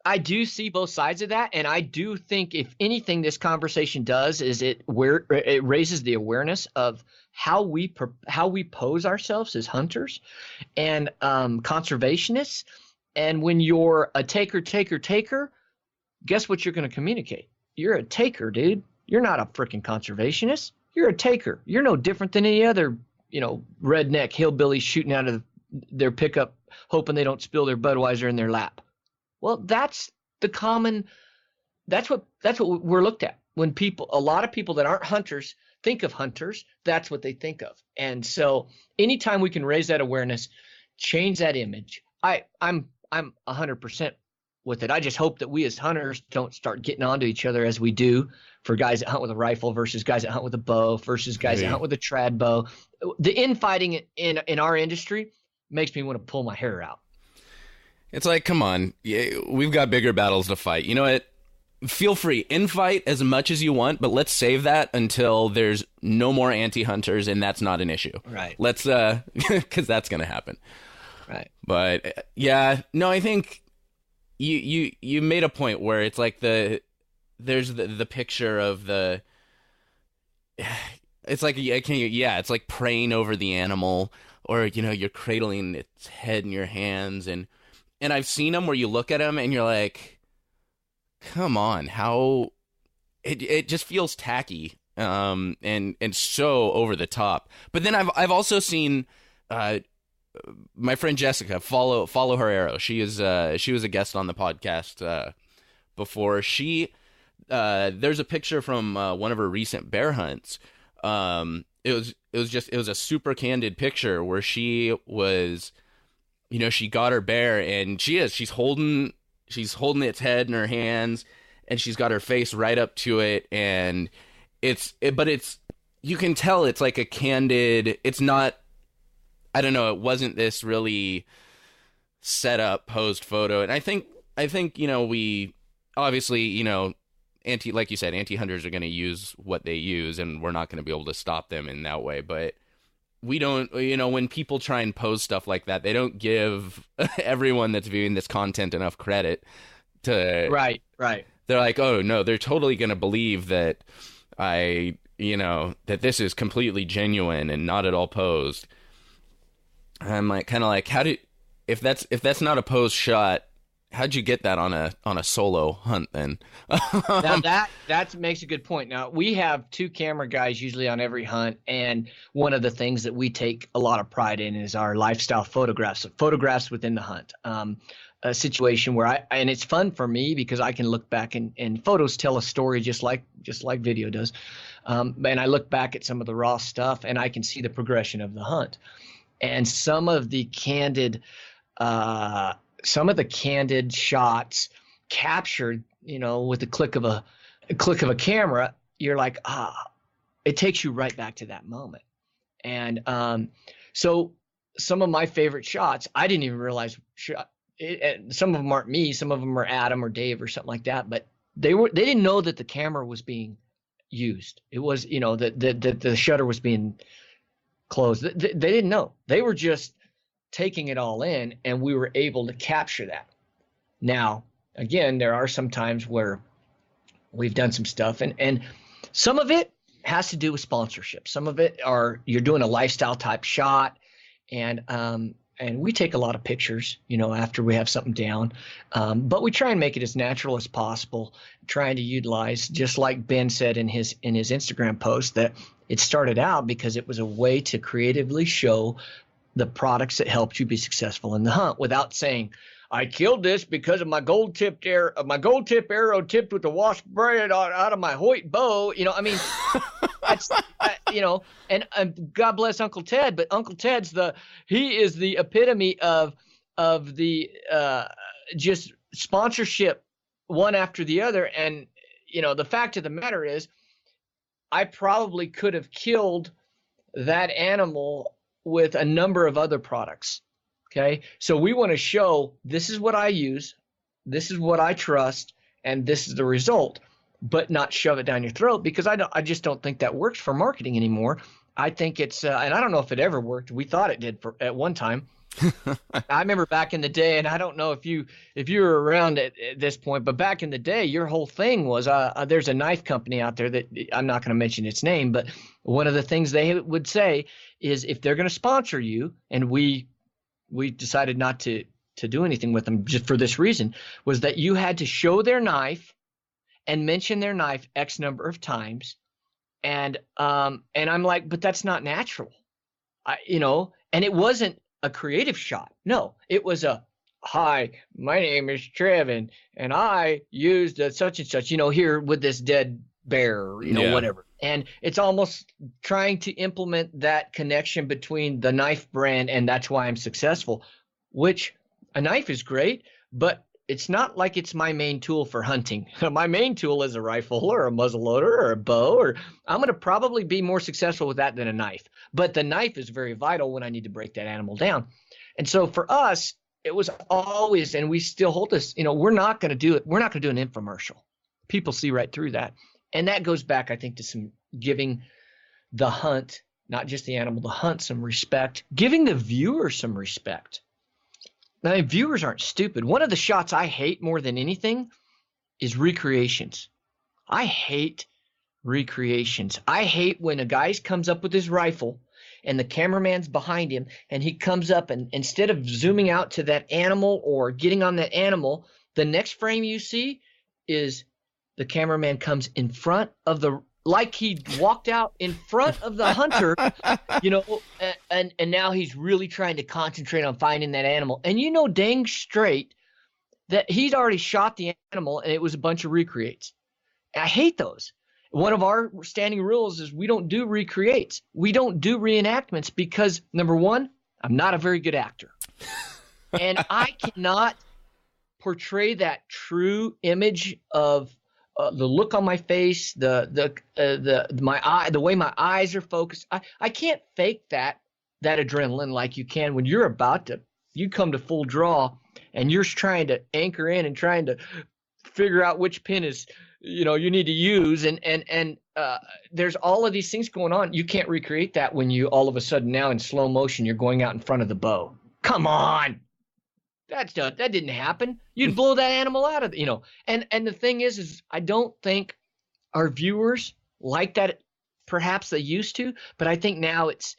I do see both sides of that, and I do think if anything this conversation does is it raises the awareness of how we pose ourselves as hunters and conservationists. And when you're a taker, guess what you're going to communicate? You're a taker, dude. You're not a freaking conservationist. You're a taker. You're no different than any other, redneck hillbilly shooting out of their pickup, hoping they don't spill their Budweiser in their lap. Well, that's what we're looked at when a lot of people that aren't hunters think of hunters. That's what they think of. And so anytime we can raise that awareness, change that image, I'm 100% with it. I just hope that we as hunters don't start getting onto each other as we do for guys that hunt with a rifle versus guys that hunt with a bow versus guys that hunt with a trad bow. The infighting in our industry makes me want to pull my hair out. It's like, come on, we've got bigger battles to fight. You know what? Feel free, infight as much as you want, but let's save that until there's no more anti-hunters, and that's not an issue. Right. Let's, because that's going to happen. Right. But yeah, no, I think you made a point where it's like there's the picture of it's like it's like praying over the animal, or you're cradling its head in your hands, and I've seen them where you look at them and you're like, come on, how it just feels tacky, and so over the top. But then I've also seen my friend Jessica, follow her arrow. She was a guest on the podcast before. There's a picture from one of her recent bear hunts. It was a super candid picture where she was, she got her bear, and she's holding its head in her hands, and she's got her face right up to it, and but you can tell it's like a candid. It's not. I don't know. It wasn't this really set up posed photo, and I think we obviously like you said, anti-hunters are going to use what they use, and we're not going to be able to stop them in that way. But we don't, when people try and pose stuff like that, they don't give everyone that's viewing this content enough credit to. Right. They're like, oh no, they're totally going to believe that that this is completely genuine and not at all posed. I'm like, kind of like, if that's not a posed shot, how'd you get that on a solo hunt then? Now that makes a good point. Now we have 2 camera guys usually on every hunt, and one of the things that we take a lot of pride in is our lifestyle photographs within the hunt. A situation where and it's fun for me because I can look back and photos tell a story just like video does. And I look back at some of the raw stuff and I can see the progression of the hunt. And some of the candid shots captured, with the click of a camera, you're like, it takes you right back to that moment. And so some of my favorite shots, I didn't even realize some of them aren't me, some of them are Adam or Dave or something like that, but they didn't know that the camera was being used. It was, that the shutter was being closed. They didn't know. They were just taking it all in, and we were able to capture that. Now, again, there are some times where we've done some stuff, and some of it has to do with sponsorship. Some of it you're doing a lifestyle type shot, and we take a lot of pictures, after we have something down, but we try and make it as natural as possible, trying to utilize, just like Ben said in his Instagram post, that it started out because it was a way to creatively show the products that helped you be successful in the hunt without saying, I killed this because of my gold tipped arrow tipped with the wasp braid out of my Hoyt bow. That's, and God bless Uncle Ted, but Uncle Ted's he is the epitome of the just sponsorship one after the other. And, the fact of the matter is, I probably could have killed that animal with a number of other products. Okay. So we want to show this is what I use, this is what I trust, and this is the result, but not shove it down your throat, because I just don't think that works for marketing anymore. I think it's, and I don't know if it ever worked. We thought it did at one time. I remember back in the day, and I don't know if you were around at this point, but back in the day, your whole thing was there's a knife company out there that I'm not going to mention its name, but one of the things they would say is if they're going to sponsor you, and we decided not to do anything with them just for this reason, was that you had to show their knife and mention their knife X number of times, and I'm like, but that's not natural, and it wasn't a creative shot. No, it was hi, my name is Trevon, and I used a such and such, here with this dead bear, whatever. And it's almost trying to implement that connection between the knife brand and that's why I'm successful, which a knife is great, but it's not like it's my main tool for hunting. My main tool is a rifle or a muzzleloader or a bow, or I'm going to probably be more successful with that than a knife. But the knife is very vital when I need to break that animal down. And so for us, it was always, and we still hold this, we're not going to do it. We're not going to do an infomercial. People see right through that. And that goes back, I think, to some giving the hunt, not just the animal, the hunt, some respect, giving the viewer some respect. Now, viewers aren't stupid. One of the shots I hate more than anything is recreations. I hate recreations. I hate when a guy comes up with his rifle and the cameraman's behind him and he comes up and instead of zooming out to that animal or getting on that animal, the next frame you see is the cameraman comes in front of like he walked out in front of the hunter, and now he's really trying to concentrate on finding that animal. And dang straight that he's already shot the animal and it was a bunch of recreates. I hate those. One of our standing rules is we don't do recreates. We don't do reenactments because, number one, I'm not a very good actor. And I cannot portray that true image of the look on my face, my eye, the way my eyes are focused. I can't fake that adrenaline like you can when you're you come to full draw and you're trying to anchor in and trying to figure out which pin is, you need to use. And there's all of these things going on. You can't recreate that when you all of a sudden now in slow motion, you're going out in front of the bow. Come on. That didn't happen. You'd blow that animal out of, and the thing is I don't think our viewers like that. Perhaps they used to, but I think now it's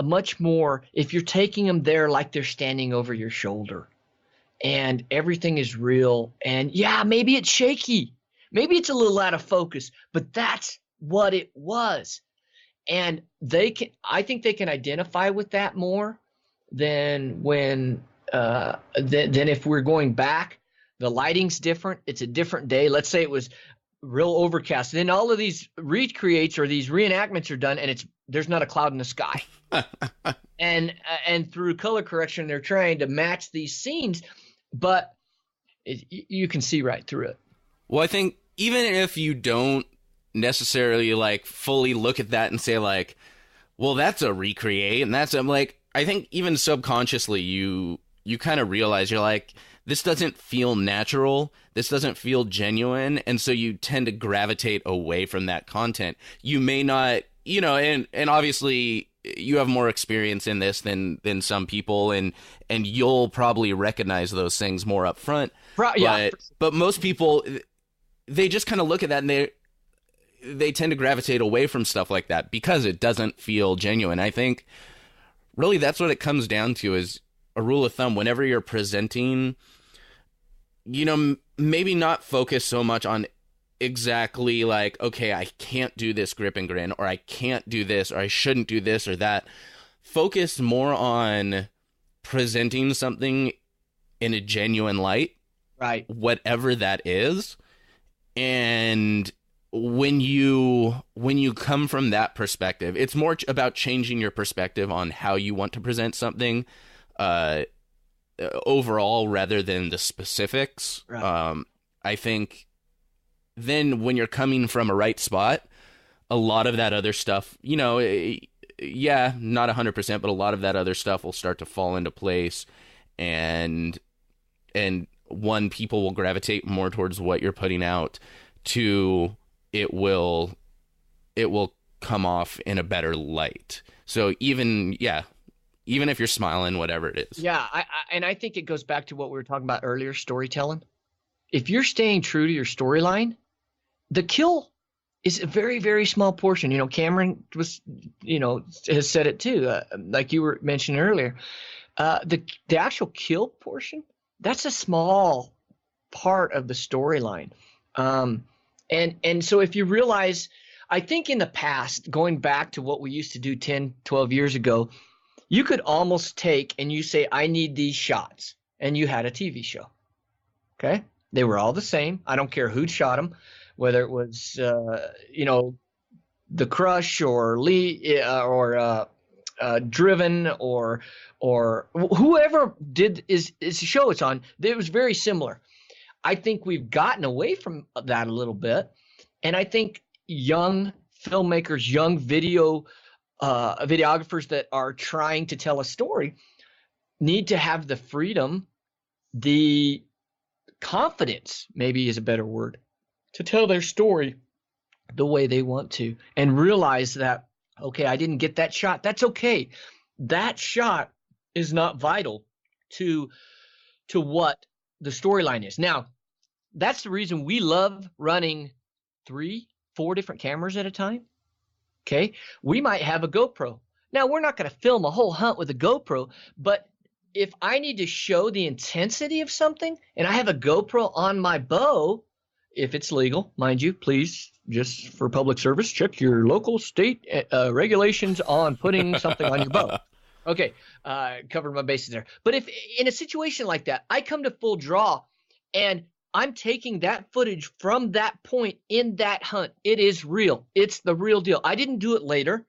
much more if you're taking them there like they're standing over your shoulder and everything is real. And yeah, maybe it's shaky. Maybe it's a little out of focus, but that's what it was. And I think they can identify with that more than when, then if we're going back, the lighting's different. It's a different day. Let's say it was real overcast. Then all of these recreates or these reenactments are done, and there's not a cloud in the sky. and through color correction, they're trying to match these scenes, but you can see right through it. Well, I think even if you don't necessarily fully look at that and say well, that's a recreate, and I think even subconsciously you kind of realize you're like, this doesn't feel natural. This doesn't feel genuine. And so you tend to gravitate away from that content. You may not, and obviously you have more experience in this than some people, and you'll probably recognize those things more up front. But most people, they just kind of look at that and they tend to gravitate away from stuff like that because it doesn't feel genuine. I think really that's what it comes down to is a rule of thumb. Whenever you're presenting, maybe not focus so much on exactly okay, I can't do this grip and grin, or I can't do this, or I shouldn't do this or that. Focus more on presenting something in a genuine light, right? Whatever that is. And when you come from that perspective, it's more about changing your perspective on how you want to present something overall rather than the specifics. Right. I think then when you're coming from a right spot, a lot of that other stuff, not 100%, but a lot of that other stuff will start to fall into place, and people will gravitate more towards what you're putting out. Two, it will come off in a better light. So even even if you're smiling, whatever it is. Yeah, and I think it goes back to what we were talking about earlier, storytelling. If you're staying true to your storyline, the kill is a very, very small portion. Cameron has said it too, like you were mentioning earlier. The actual kill portion, that's a small part of the storyline. And so if you realize, I think in the past, going back to what we used to do 10, 12 years ago, you could almost take and you say, I need these shots. And you had a TV show. Okay. They were all the same. I don't care who shot them, whether it was, The Crush or Lee or Driven or whoever did is the show it's on. It was very similar. I think we've gotten away from that a little bit. And I think young filmmakers, young videographers that are trying to tell a story need to have the freedom, the confidence, maybe is a better word, to tell their story the way they want to and realize that, okay, I didn't get that shot. That's okay. That shot is not vital to what the storyline is. Now, that's the reason we love running 3, 4 different cameras at a time. Okay. We might have a GoPro. Now, we're not going to film a whole hunt with a GoPro, but if I need to show the intensity of something and I have a GoPro on my bow, if it's legal, mind you, please, just for public service, check your local state regulations on putting something on your bow. Okay. Covered my bases there. But if in a situation like that, I come to full draw and I'm taking that footage from that point in that hunt. It is real. It's the real deal. I didn't do it later.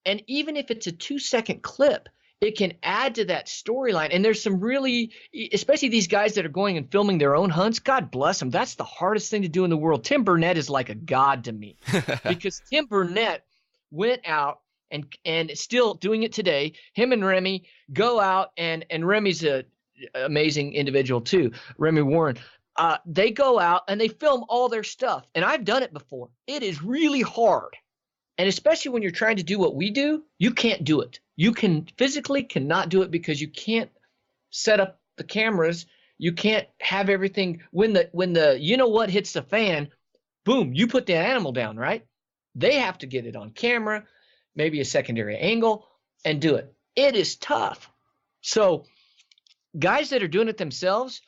And even if it's a 2-second clip, it can add to that storyline. And there's some really, especially these guys that are going and filming their own hunts, God bless them. That's the hardest thing to do in the world. Tim Burnett is like a god to me because Tim Burnett went out and still doing it today. Him and Remy go out and Remy's a amazing individual too. Remy Warren. They go out and they film all their stuff. And I've done it before. It is really hard. And especially when you're trying to do what we do, you can't do it. You cannot do it because you can't set up the cameras. You can't have everything when the you know what hits the fan, boom, you put the animal down, right? They have to get it on camera, maybe a secondary angle, and do it. It is tough. So guys that are doing it themselves,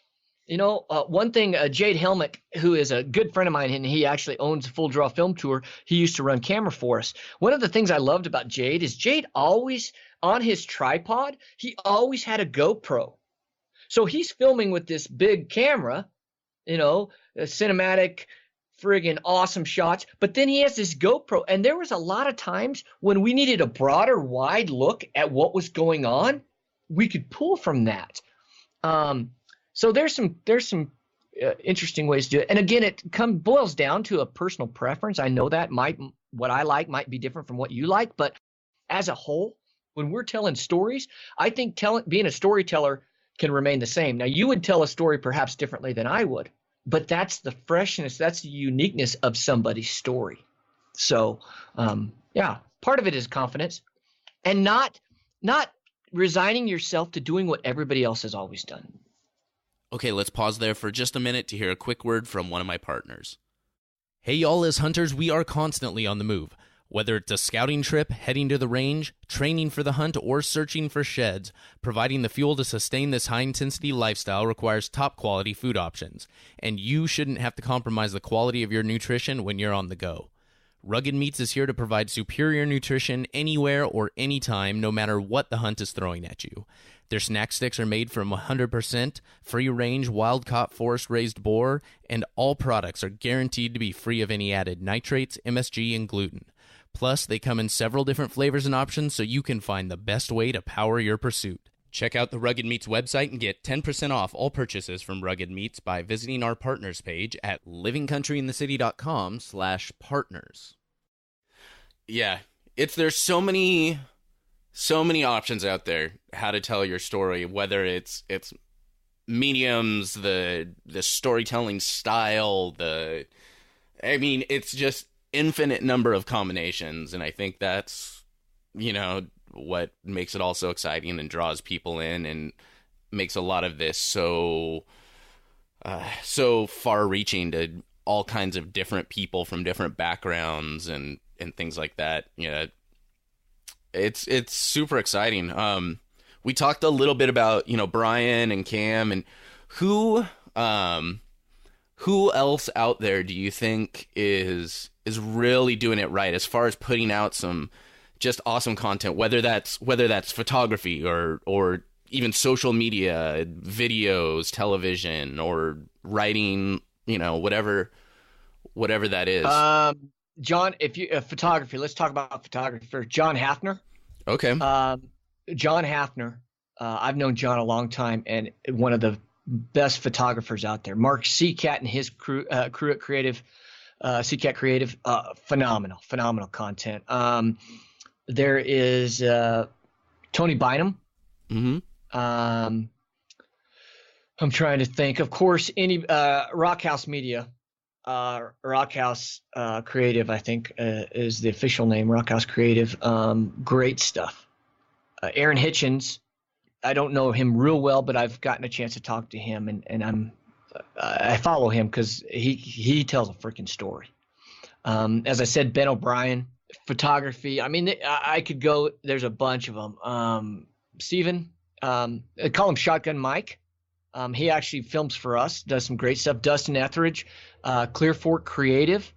one thing, Jade Helmick, who is a good friend of mine, and he actually owns a Full Draw Film Tour. He used to run camera for us. One of the things I loved about Jade is Jade always, on his tripod, he always had a GoPro. So he's filming with this big camera, a cinematic, friggin' awesome shots. But then he has this GoPro. And there was a lot of times when we needed a broader, wide look at what was going on. We could pull from that. So there's some interesting ways to do it. And again, it boils down to a personal preference. I know that what I like might be different from what you like, but as a whole, when we're telling stories, I think being a storyteller can remain the same. Now, you would tell a story perhaps differently than I would, but that's the freshness, that's the uniqueness of somebody's story. So, part of it is confidence and not resigning yourself to doing what everybody else has always done. Okay, let's pause there for just a minute to hear a quick word from one of my partners. Hey y'all, as hunters, we are constantly on the move. Whether it's a scouting trip, heading to the range, training for the hunt, or searching for sheds, providing the fuel to sustain this high-intensity lifestyle requires top-quality food options. And you shouldn't have to compromise the quality of your nutrition when you're on the go. Rugged Meats is here to provide superior nutrition anywhere or anytime, no matter what the hunt is throwing at you. Their snack sticks are made from 100% free-range, wild-caught, forest-raised boar, and all products are guaranteed to be free of any added nitrates, MSG, and gluten. Plus, they come in several different flavors and options so you can find the best way to power your pursuit. Check out the Rugged Meats website and get 10% off all purchases from Rugged Meats by visiting our partners page at livingcountryinthecity.com/partners. Yeah, there's so many options out there how to tell your story, whether it's mediums, the storytelling style, it's just infinite number of combinations. And I think that's, what makes it all so exciting and draws people in and makes a lot of this so far-reaching to all kinds of different people from different backgrounds and things like that. Yeah, it's super exciting. We talked a little bit about, Brian and Cam, and who else out there do you think is really doing it right as far as putting out some just awesome content, whether that's photography or even social media, videos, television, or writing, whatever that is. John, photography, let's talk about photography first. John Hafner. Okay. John Hafner. I've known John a long time, and one of the best photographers out there. Mark Seacat and his crew at Creative, Seacat Creative, phenomenal content. There is Tony Bynum. Mm-hmm. I'm trying to think. Of course, any Rockhouse Media, Rockhouse Creative, I think is the official name. Rockhouse Creative, great stuff. Aaron Hitchens, I don't know him real well, but I've gotten a chance to talk to him, and I follow him because he tells a freaking story. As I said, Ben O'Brien, photography. I mean, I could go. There's a bunch of them. Steven, I call him Shotgun Mike. He actually films for us, does some great stuff. Dustin Etheridge, Clear Fork Creative,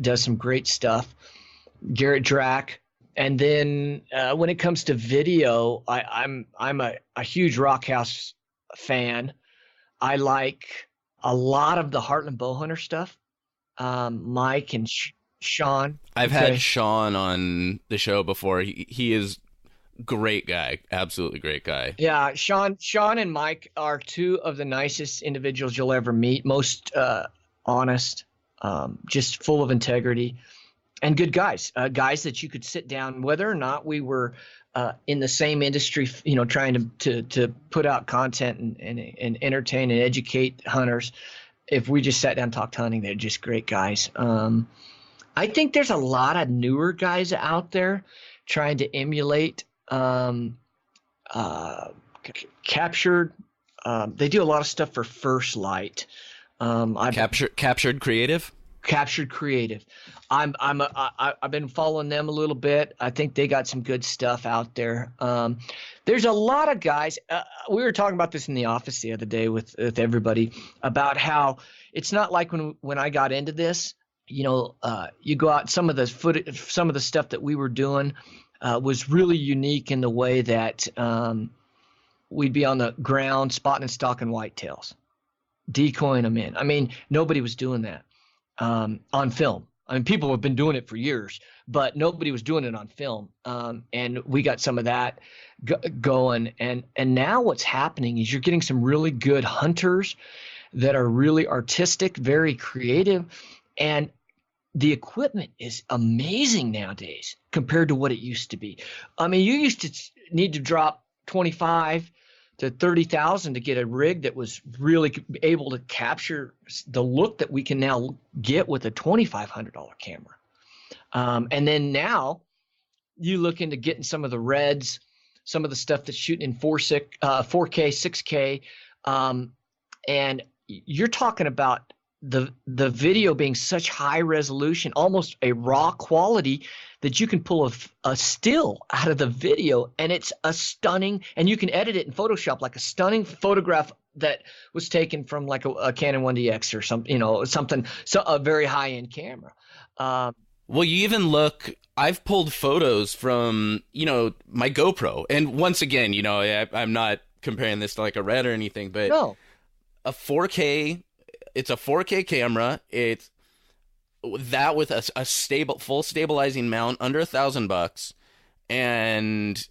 does some great stuff. Garrett Drack. And then when it comes to video, I'm a huge Rockhouse fan. I like a lot of the Heartland Bowhunter stuff. Mike and Sean. I've had Sean on the show before. He is great guy, absolutely great guy. Yeah, Sean and Mike are two of the nicest individuals you'll ever meet. Most honest, just full of integrity. And good guys, guys that you could sit down, whether or not we were in the same industry, trying to put out content and entertain and educate hunters. If we just sat down and talked hunting, they're just great guys. I think there's a lot of newer guys out there trying to emulate Captured. They do a lot of stuff for First Light. Captured Creative. Captured Creative. I've been following them a little bit. I think they got some good stuff out there. There's a lot of guys. We were talking about this in the office the other day with everybody about how it's not like when I got into this. You go out. Some of the footage, some of the stuff that we were doing was really unique in the way that we'd be on the ground spotting and stalking whitetails, decoying them in. I mean, nobody was doing that. On film. I mean, people have been doing it for years, but nobody was doing it on film. And we got some of that going. And now what's happening is you're getting some really good hunters that are really artistic, very creative. And the equipment is amazing nowadays compared to what it used to be. I mean, you used to need to drop 25 to 30,000 to get a rig that was really able to capture the look that we can now get with a $2,500 camera. And then now you look into getting some of the reds, some of the stuff that's shooting in 4K, 6K. And you're talking about the video being such high resolution, almost a raw quality, that you can pull a still out of the video, and it's a stunning, and you can edit it in Photoshop like a stunning photograph that was taken from like a Canon 1DX or something, so a very high end camera. Well, you even look. I've pulled photos from my GoPro, and once again, I'm not comparing this to like a Red or anything, but no, a 4K. It's a 4K camera. It's that with a full stabilizing mount under $1,000, and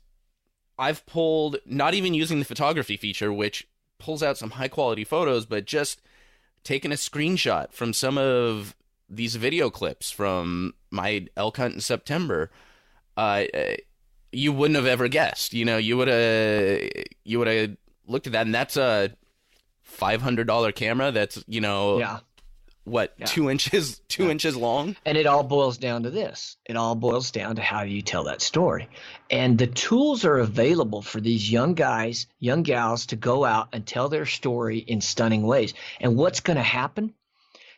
I've pulled, not even using the photography feature, which pulls out some high quality photos, but just taking a screenshot from some of these video clips from my elk hunt in September. You wouldn't have ever guessed. You would have looked at that, and that's a $500 camera. That's yeah, 2 inches, 2 inches long. And it all boils down to this. It all boils down to how you tell that story. And the tools are available for these young guys, young gals to go out and tell their story in stunning ways. And what's going to happen?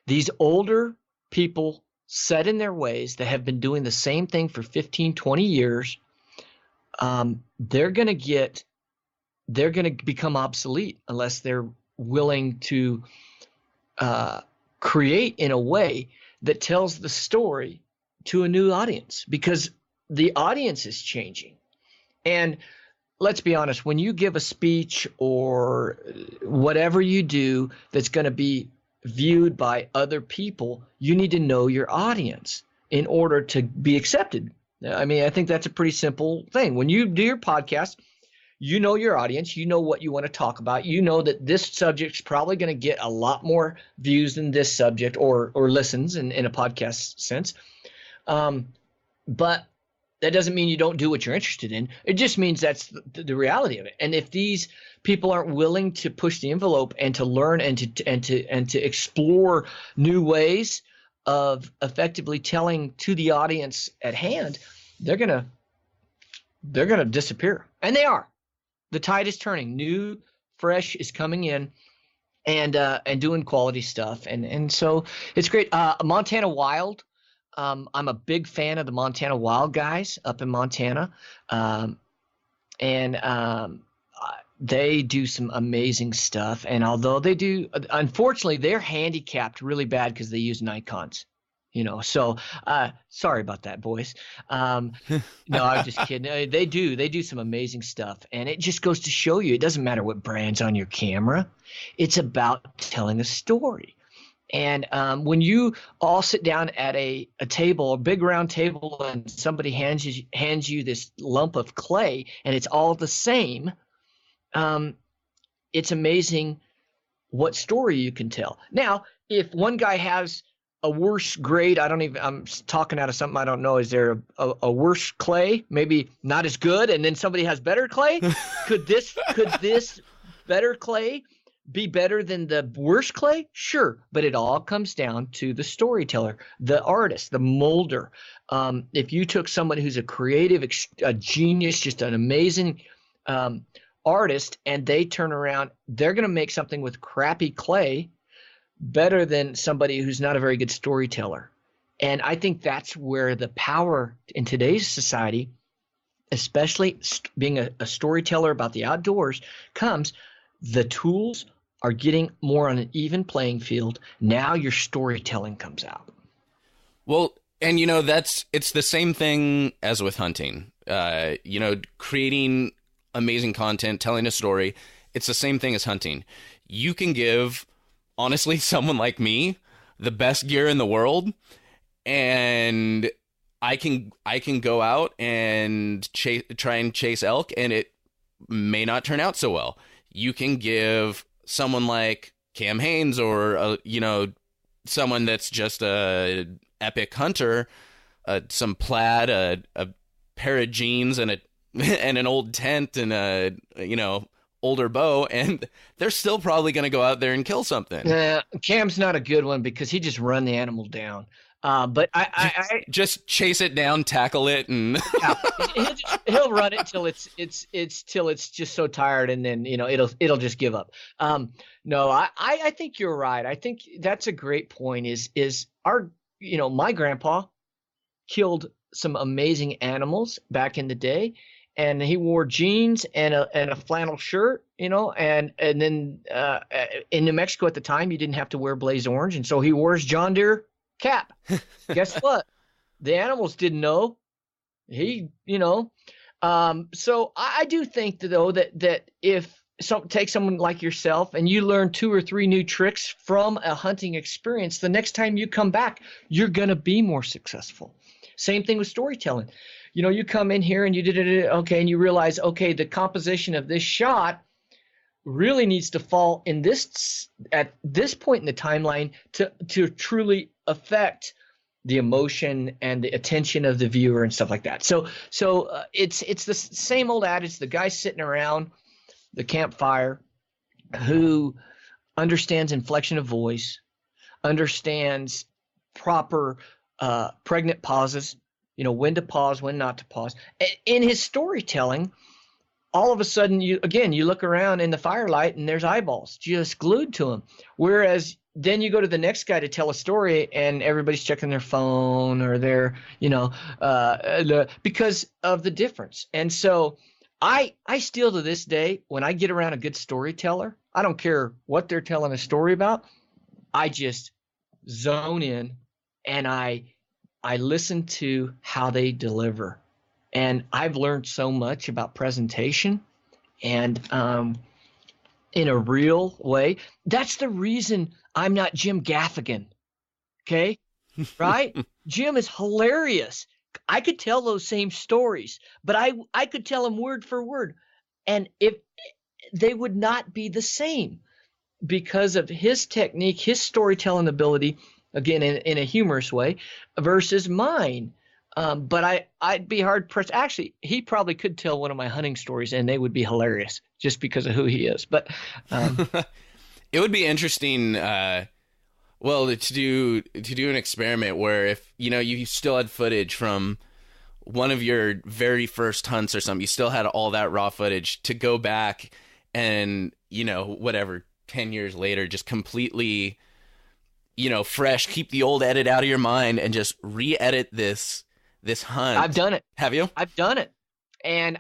These older people set in their ways that have been doing the same thing for 15, 20 years, they're going to become obsolete unless they're willing to create in a way that tells the story to a new audience, because the audience is changing. And let's be honest, when you give a speech or whatever you do that's going to be viewed by other people, you need to know your audience in order to be accepted. I mean, I think that's a pretty simple thing. When you do your podcast, you know your audience, you know what you want to talk about, you know that this subject's probably going to get a lot more views than this subject or listens in a podcast sense. But that doesn't mean you don't do what you're interested in. It just means that's the reality of it. And if these people aren't willing to push the envelope and to learn and to explore new ways of effectively telling to the audience at hand, they're gonna disappear. And they are. The tide is turning. New, fresh is coming in and doing quality stuff. And so it's great. Montana Wild. I'm a big fan of the Montana Wild guys up in Montana. They do some amazing stuff. And although they do, unfortunately, they're handicapped really bad because they use Nikons. So sorry about that, boys. No, I'm just kidding. They do some amazing stuff. And it just goes to show you, it doesn't matter what brand's on your camera. It's about telling a story. And when you all sit down at a table, a big round table, and somebody hands you this lump of clay and it's all the same, it's amazing what story you can tell. Now, if one guy has a worse grade, I'm talking out of something I don't know. Is there a worse clay? Maybe not as good, and then somebody has better clay? Could this better clay be better than the worst clay? Sure, but it all comes down to the storyteller, the artist, the molder. If you took someone who's a creative, a genius, just an amazing artist, and they turn around, they're going to make something with crappy clay better than somebody who's not a very good storyteller. And I think that's where the power in today's society, especially being a storyteller about the outdoors, comes. The tools are getting more on an even playing field. Now your storytelling comes out. Well, and it's the same thing as with hunting. Creating amazing content, telling a story, it's the same thing as hunting. You can give, honestly, someone like me the best gear in the world, and I can go out and try and chase elk, and it may not turn out so well. You can give someone like Cam Haines or someone that's just a epic hunter some plaid, a pair of jeans, and an old tent, and a older bow, and they're still probably going to go out there and kill something. Yeah, Cam's not a good one because he just run the animal down. But I just chase it down, tackle it, and yeah, he'll run it till it's just so tired, and then it'll just give up. No, I think you're right. I think that's a great point. Is our my grandpa killed some amazing animals back in the day, and he wore jeans and a flannel shirt, and then in New Mexico at the time you didn't have to wear blaze orange, and so he wore his John Deere cap. Guess what? The animals didn't know. So I do think though that if take someone like yourself and you learn 2 or 3 new tricks from a hunting experience, the next time you come back, you're going to be more successful. Same thing with storytelling. You come in here and you did it, okay, and you realize, okay, the composition of this shot really needs to fall at this point in the timeline to truly affect the emotion and the attention of the viewer and stuff like that. So it's the same old adage: the guy sitting around the campfire who understands inflection of voice, understands proper pregnant pauses, when to pause, when not to pause. In his storytelling, all of a sudden, you look around in the firelight and there's eyeballs just glued to him. Whereas then you go to the next guy to tell a story and everybody's checking their phone or their, because of the difference. And so I still to this day, when I get around a good storyteller, I don't care what they're telling a story about. I just zone in and I listen to how they deliver. And I've learned so much about presentation and in a real way. That's the reason I'm not Jim Gaffigan. Okay? Right? Jim is hilarious. I could tell those same stories, but I could tell them word for word. And if they would not be the same because of his technique, his storytelling ability, again, in a humorous way, versus mine. But I'd be hard pressed. Actually, he probably could tell one of my hunting stories and they would be hilarious just because of who he is. But it would be interesting, to do an experiment where if, you still had footage from one of your very first hunts or something, you still had all that raw footage to go back and, 10 years later, just completely, fresh, keep the old edit out of your mind and just re-edit this hunt. I've done it. Have you? I've done it. And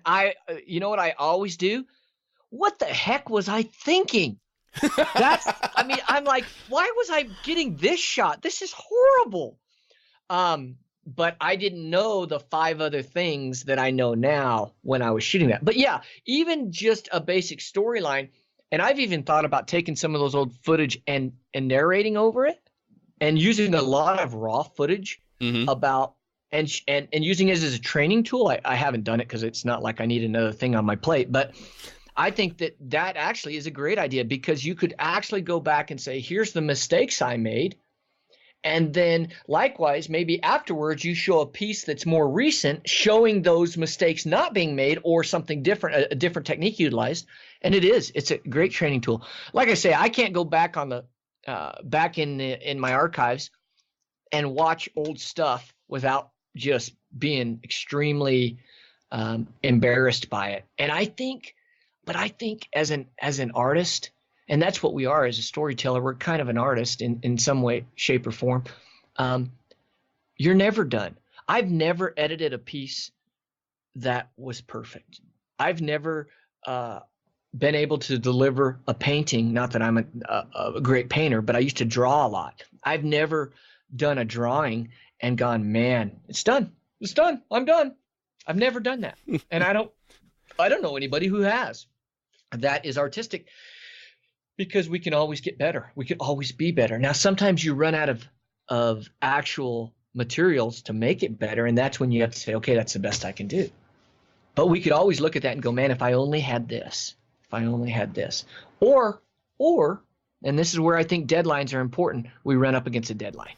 you know what I always do? What the heck was I thinking? I'm like, why was I getting this shot? This is horrible. But I didn't know the 5 other things that I know now when I was shooting that. But yeah, even just a basic storyline. And I've even thought about taking some of those old footage and narrating over it and using a lot of raw footage about and using it as a training tool. I haven't done it because it's not like I need another thing on my plate. But I think that actually is a great idea because you could actually go back and say, here's the mistakes I made. And then likewise, maybe afterwards you show a piece that's more recent showing those mistakes not being made or something different, a different technique utilized. And it's a great training tool. Like I say, I can't go back on the back in my archives and watch old stuff without just being extremely embarrassed by it. And I think as an artist, and that's what we are as a storyteller, we're kind of an artist in some way, shape, or form. You're never done. I've never edited a piece that was perfect. I've never been able to deliver a painting, not that I'm a great painter, but I used to draw a lot. I've never done a drawing and gone, man, it's done. It's done. I'm done. I've never done that. And I don't know anybody who has. That is artistic because we can always get better. We could always be better. Now, sometimes you run out of actual materials to make it better, and that's when you have to say, okay, that's the best I can do. But we could always look at that and go, man, if I only had this, or, and this is where I think deadlines are important, we run up against a deadline.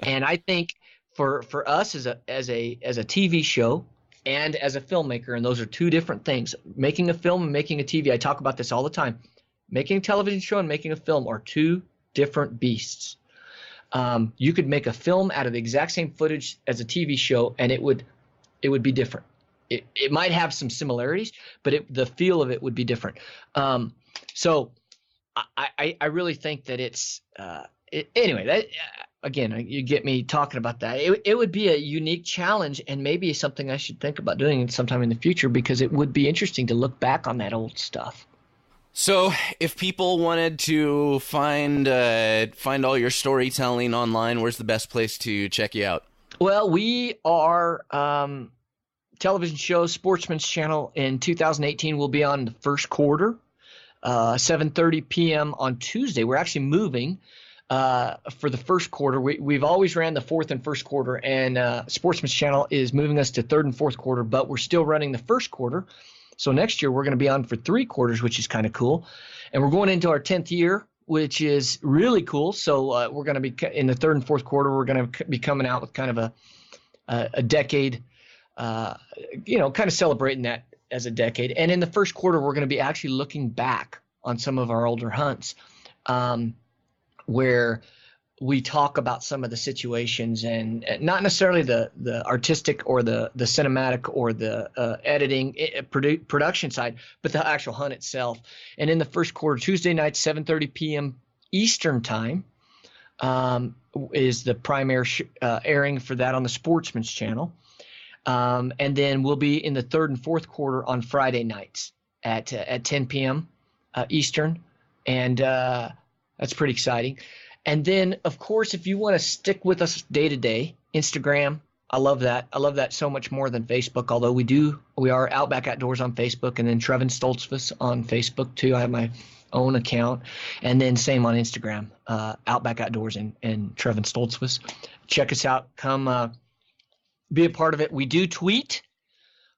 And I think for us as a TV show and as a filmmaker, and those are two different things, making a film and making a TV, I talk about this all the time. Making a television show and making a film are two different beasts. You could make a film out of the exact same footage as a TV show, and it would be different. It might have some similarities, but the feel of it would be different. So I really think that it's anyway. That again, you get me talking about that. It would be a unique challenge, and maybe something I should think about doing sometime in the future because it would be interesting to look back on that old stuff. So if people wanted to find all your storytelling online, where's the best place to check you out? Well, we are television show Sportsman's Channel in 2018 will be on the first quarter, 7:30 p.m. on Tuesday. We're actually moving for the first quarter. We've always ran the fourth and first quarter, and Sportsman's Channel is moving us to third and fourth quarter, but we're still running the first quarter. So next year we're going to be on for 3 quarters, which is kind of cool. And we're going into our 10th year, which is really cool. So we're going to be in the third and fourth quarter. We're going to be coming out with kind of a decade, kind of celebrating that as a decade. And in the first quarter, we're going to be actually looking back on some of our older hunts where we talk about some of the situations, and not necessarily the artistic or the cinematic or the editing production side, but the actual hunt itself. And in the first quarter, Tuesday night, 7:30 p.m. Eastern time, is the primary airing for that on the Sportsman's Channel. And then we'll be in the third and fourth quarter on Friday nights at 10 p.m. Eastern, and that's pretty exciting. And then, of course, if you want to stick with us day to day, Instagram, I love that. I love that so much more than Facebook, although we are Outback Outdoors on Facebook, and then Trevon Stoltzfus on Facebook too. I have my own account, and then same on Instagram, Outback Outdoors and Trevon Stoltzfus. Check us out. Come be a part of it. We do tweet,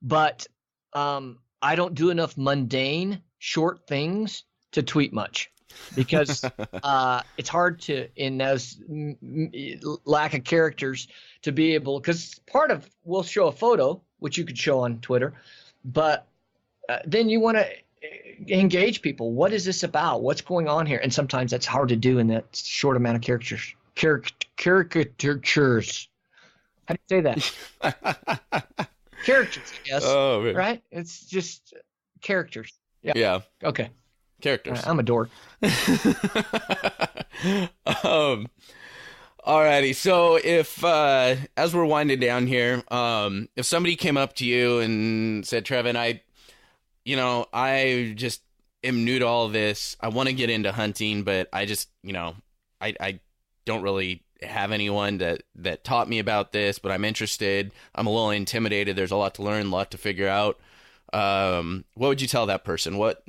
but I don't do enough mundane, short things to tweet much. Because it's hard to, in those lack of characters, to be able, because part of, we'll show a photo, which you could show on Twitter, but then you want to engage people. What is this about? What's going on here? And sometimes that's hard to do in that short amount of characters. Caricatures. How do you say that? Characters, yes. Oh, man. Right? It's just characters. Yeah. Okay. Characters. I'm a dork. Alrighty. So if, as we're winding down here, if somebody came up to you and said, Trevon, I just am new to all this. I want to get into hunting, but I just, I don't really have anyone that taught me about this, but I'm interested. I'm a little intimidated. There's a lot to learn, a lot to figure out. What would you tell that person? What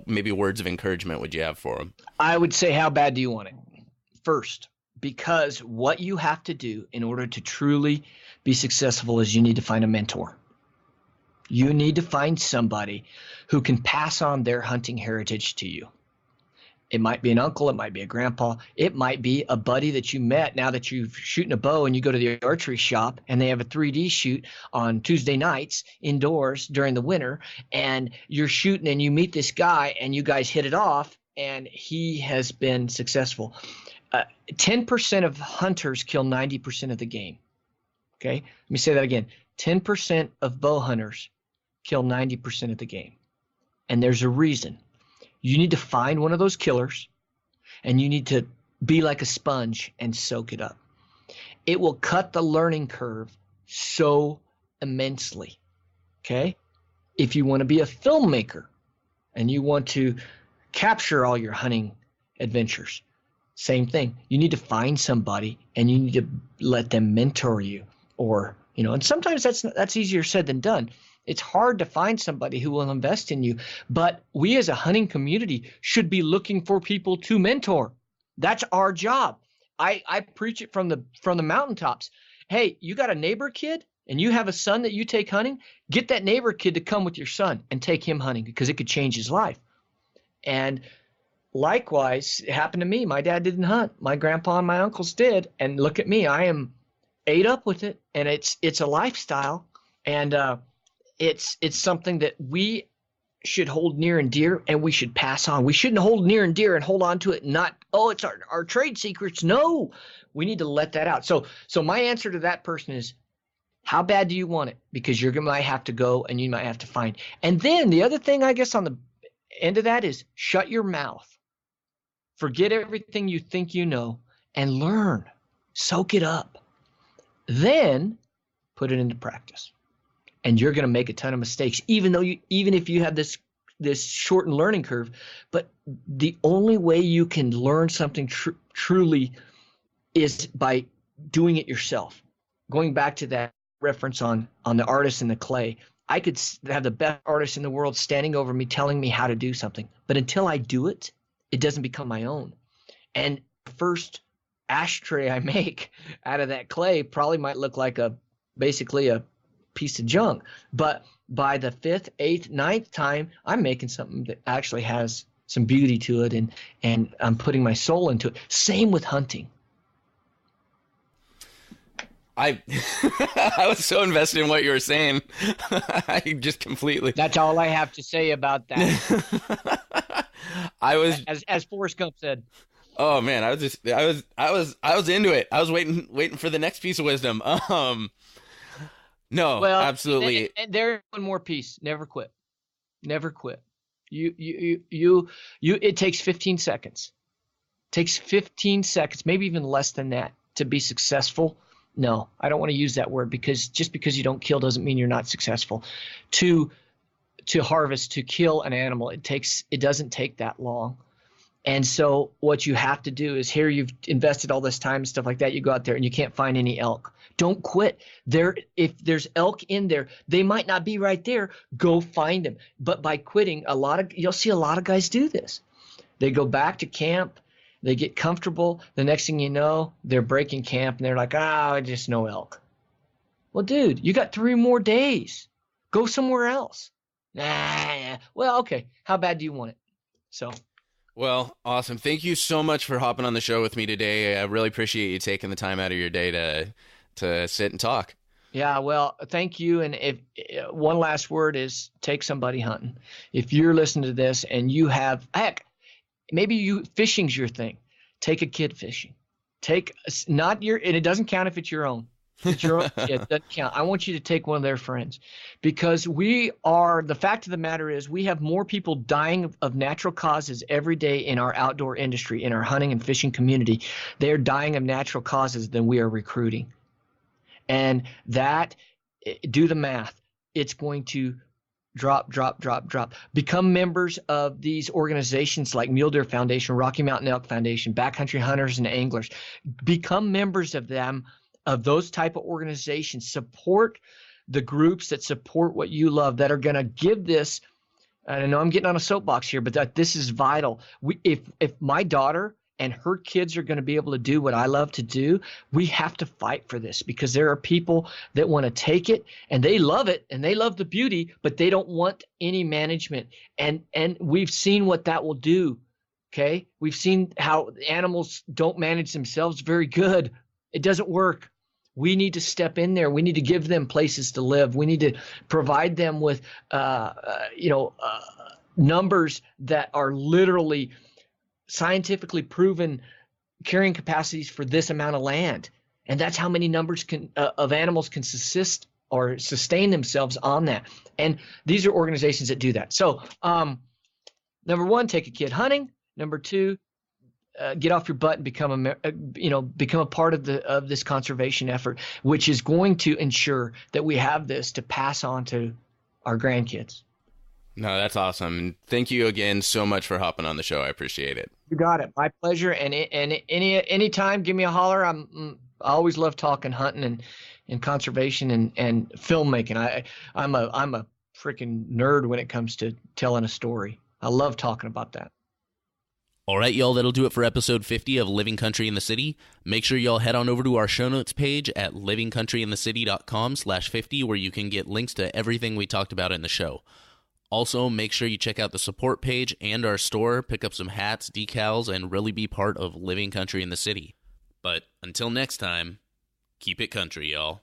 maybe words of encouragement would you have for them? I would say, how bad do you want it? First, because what you have to do in order to truly be successful is you need to find a mentor. You need to find somebody who can pass on their hunting heritage to you. It might be an uncle, it might be a grandpa, it might be a buddy that you met now that you're shooting a bow and you go to the archery shop and they have a 3D shoot on Tuesday nights indoors during the winter, and you're shooting and you meet this guy and you guys hit it off and he has been successful. 10% of hunters kill 90% of the game. Okay, let me say that again. 10% of bow hunters kill 90% of the game. And there's a reason. You need to find one of those killers, and you need to be like a sponge and soak it up. It will cut the learning curve so immensely, okay? If you want to be a filmmaker and you want to capture all your hunting adventures, same thing. You need to find somebody, and you need to let them mentor you, or, and sometimes that's easier said than done. It's hard to find somebody who will invest in you, but we as a hunting community should be looking for people to mentor. That's our job. I preach it from the mountaintops. Hey, you got a neighbor kid and you have a son that you take hunting, get that neighbor kid to come with your son and take him hunting, because it could change his life. And likewise, it happened to me. My dad didn't hunt. My grandpa and my uncles did. And look at me. I am ate up with it, and it's a lifestyle. And it's something that we should hold near and dear, and we should pass on. We shouldn't hold near and dear and hold on to it and not, it's our trade secrets. No, we need to let that out. So my answer to that person is, how bad do you want it? Because you might have to go and you might have to find. And then the other thing, I guess, on the end of that is shut your mouth. Forget everything you think you know and learn. Soak it up. Then put it into practice. And you're going to make a ton of mistakes, even if you have this shortened learning curve. But the only way you can learn something truly is by doing it yourself. Going back to that reference on the artist and the clay, I could have the best artist in the world standing over me telling me how to do something. But until I do it, it doesn't become my own. And the first ashtray I make out of that clay probably might look like basically a piece of junk, but by the 5th, 8th, 9th time, I'm making something that actually has some beauty to it, and I'm putting my soul into it. Same with hunting. I was so invested in what you were saying. I just completely. That's all I have to say about that. I was, as Forrest Gump said. Oh man, I was into it. I was waiting for the next piece of wisdom. No, Well, absolutely. and there's one more piece. Never quit. Never quit. It takes 15 seconds. Takes 15 seconds, maybe even less than that, to be successful. No, I don't want to use that word, because just because you don't kill doesn't mean you're not successful. To harvest, to kill an animal, it doesn't take that long. And so what you have to do is, here you've invested all this time and stuff like that, you go out there and you can't find any elk. Don't quit. If there's elk in there, they might not be right there. Go find them. But by quitting, you'll see a lot of guys do this. They go back to camp, they get comfortable. The next thing you know, they're breaking camp and they're like, just no elk. Well, dude, you got 3 more days. Go somewhere else. Nah. Well, okay. How bad do you want it? So. Well, awesome. Thank you so much for hopping on the show with me today. I really appreciate you taking the time out of your day to sit and talk. Yeah, well, thank you. And if one last word is, take somebody hunting. If you're listening to this and you have, maybe fishing's your thing. Take a kid fishing. And it doesn't count if it's your own. It's your own. It doesn't count. I want you to take one of their friends, because the fact of the matter is, we have more people dying of natural causes every day in our outdoor industry, in our hunting and fishing community. They're dying of natural causes than we are recruiting. And do the math. It's going to drop. Become members of these organizations like Mule Deer Foundation, Rocky Mountain Elk Foundation, Backcountry Hunters and Anglers. Become members of them, of those type of organizations. Support the groups that support what you love, that are going to give this. I know I'm getting on a soapbox here, but this is vital. If my daughter and her kids are going to be able to do what I love to do, we have to fight for this, because there are people that want to take it and they love it and they love the beauty, but they don't want any management. And we've seen what that will do. Okay. We've seen how animals don't manage themselves very good. It doesn't work. We need to step in there. We need to give them places to live. We need to provide them with, numbers that are literally scientifically proven carrying capacities for this amount of land. And that's how many numbers of animals can sustain themselves on that. And these are organizations that do that. So, number 1, take a kid hunting. Number 2, get off your butt and become a part of this conservation effort, which is going to ensure that we have this to pass on to our grandkids. No, that's awesome. And thank you again so much for hopping on the show. I appreciate it. You got it. My pleasure. And any time, give me a holler. I always love talking hunting and conservation and filmmaking. I'm a freaking nerd when it comes to telling a story. I love talking about that. All right, y'all, that'll do it for episode 50 of Living Country in the City. Make sure y'all head on over to our show notes page at livingcountryinthecity.com/50, where you can get links to everything we talked about in the show. Also, make sure you check out the support page and our store, pick up some hats, decals, and really be part of Living Country in the City. But until next time, keep it country, y'all.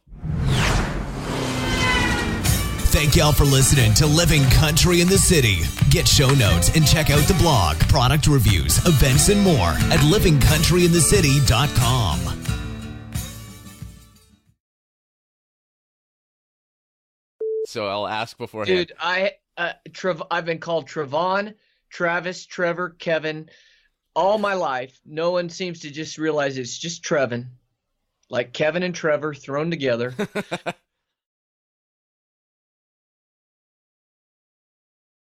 Thank y'all for listening to Living Country in the City. Get show notes and check out the blog, product reviews, events, and more at livingcountryinthecity.com. So I'll ask beforehand. Dude, I've been called Trevon, Travis, Trevor, Kevin all my life. No one seems to just realize it's just Trevon, like Kevin and Trevor thrown together.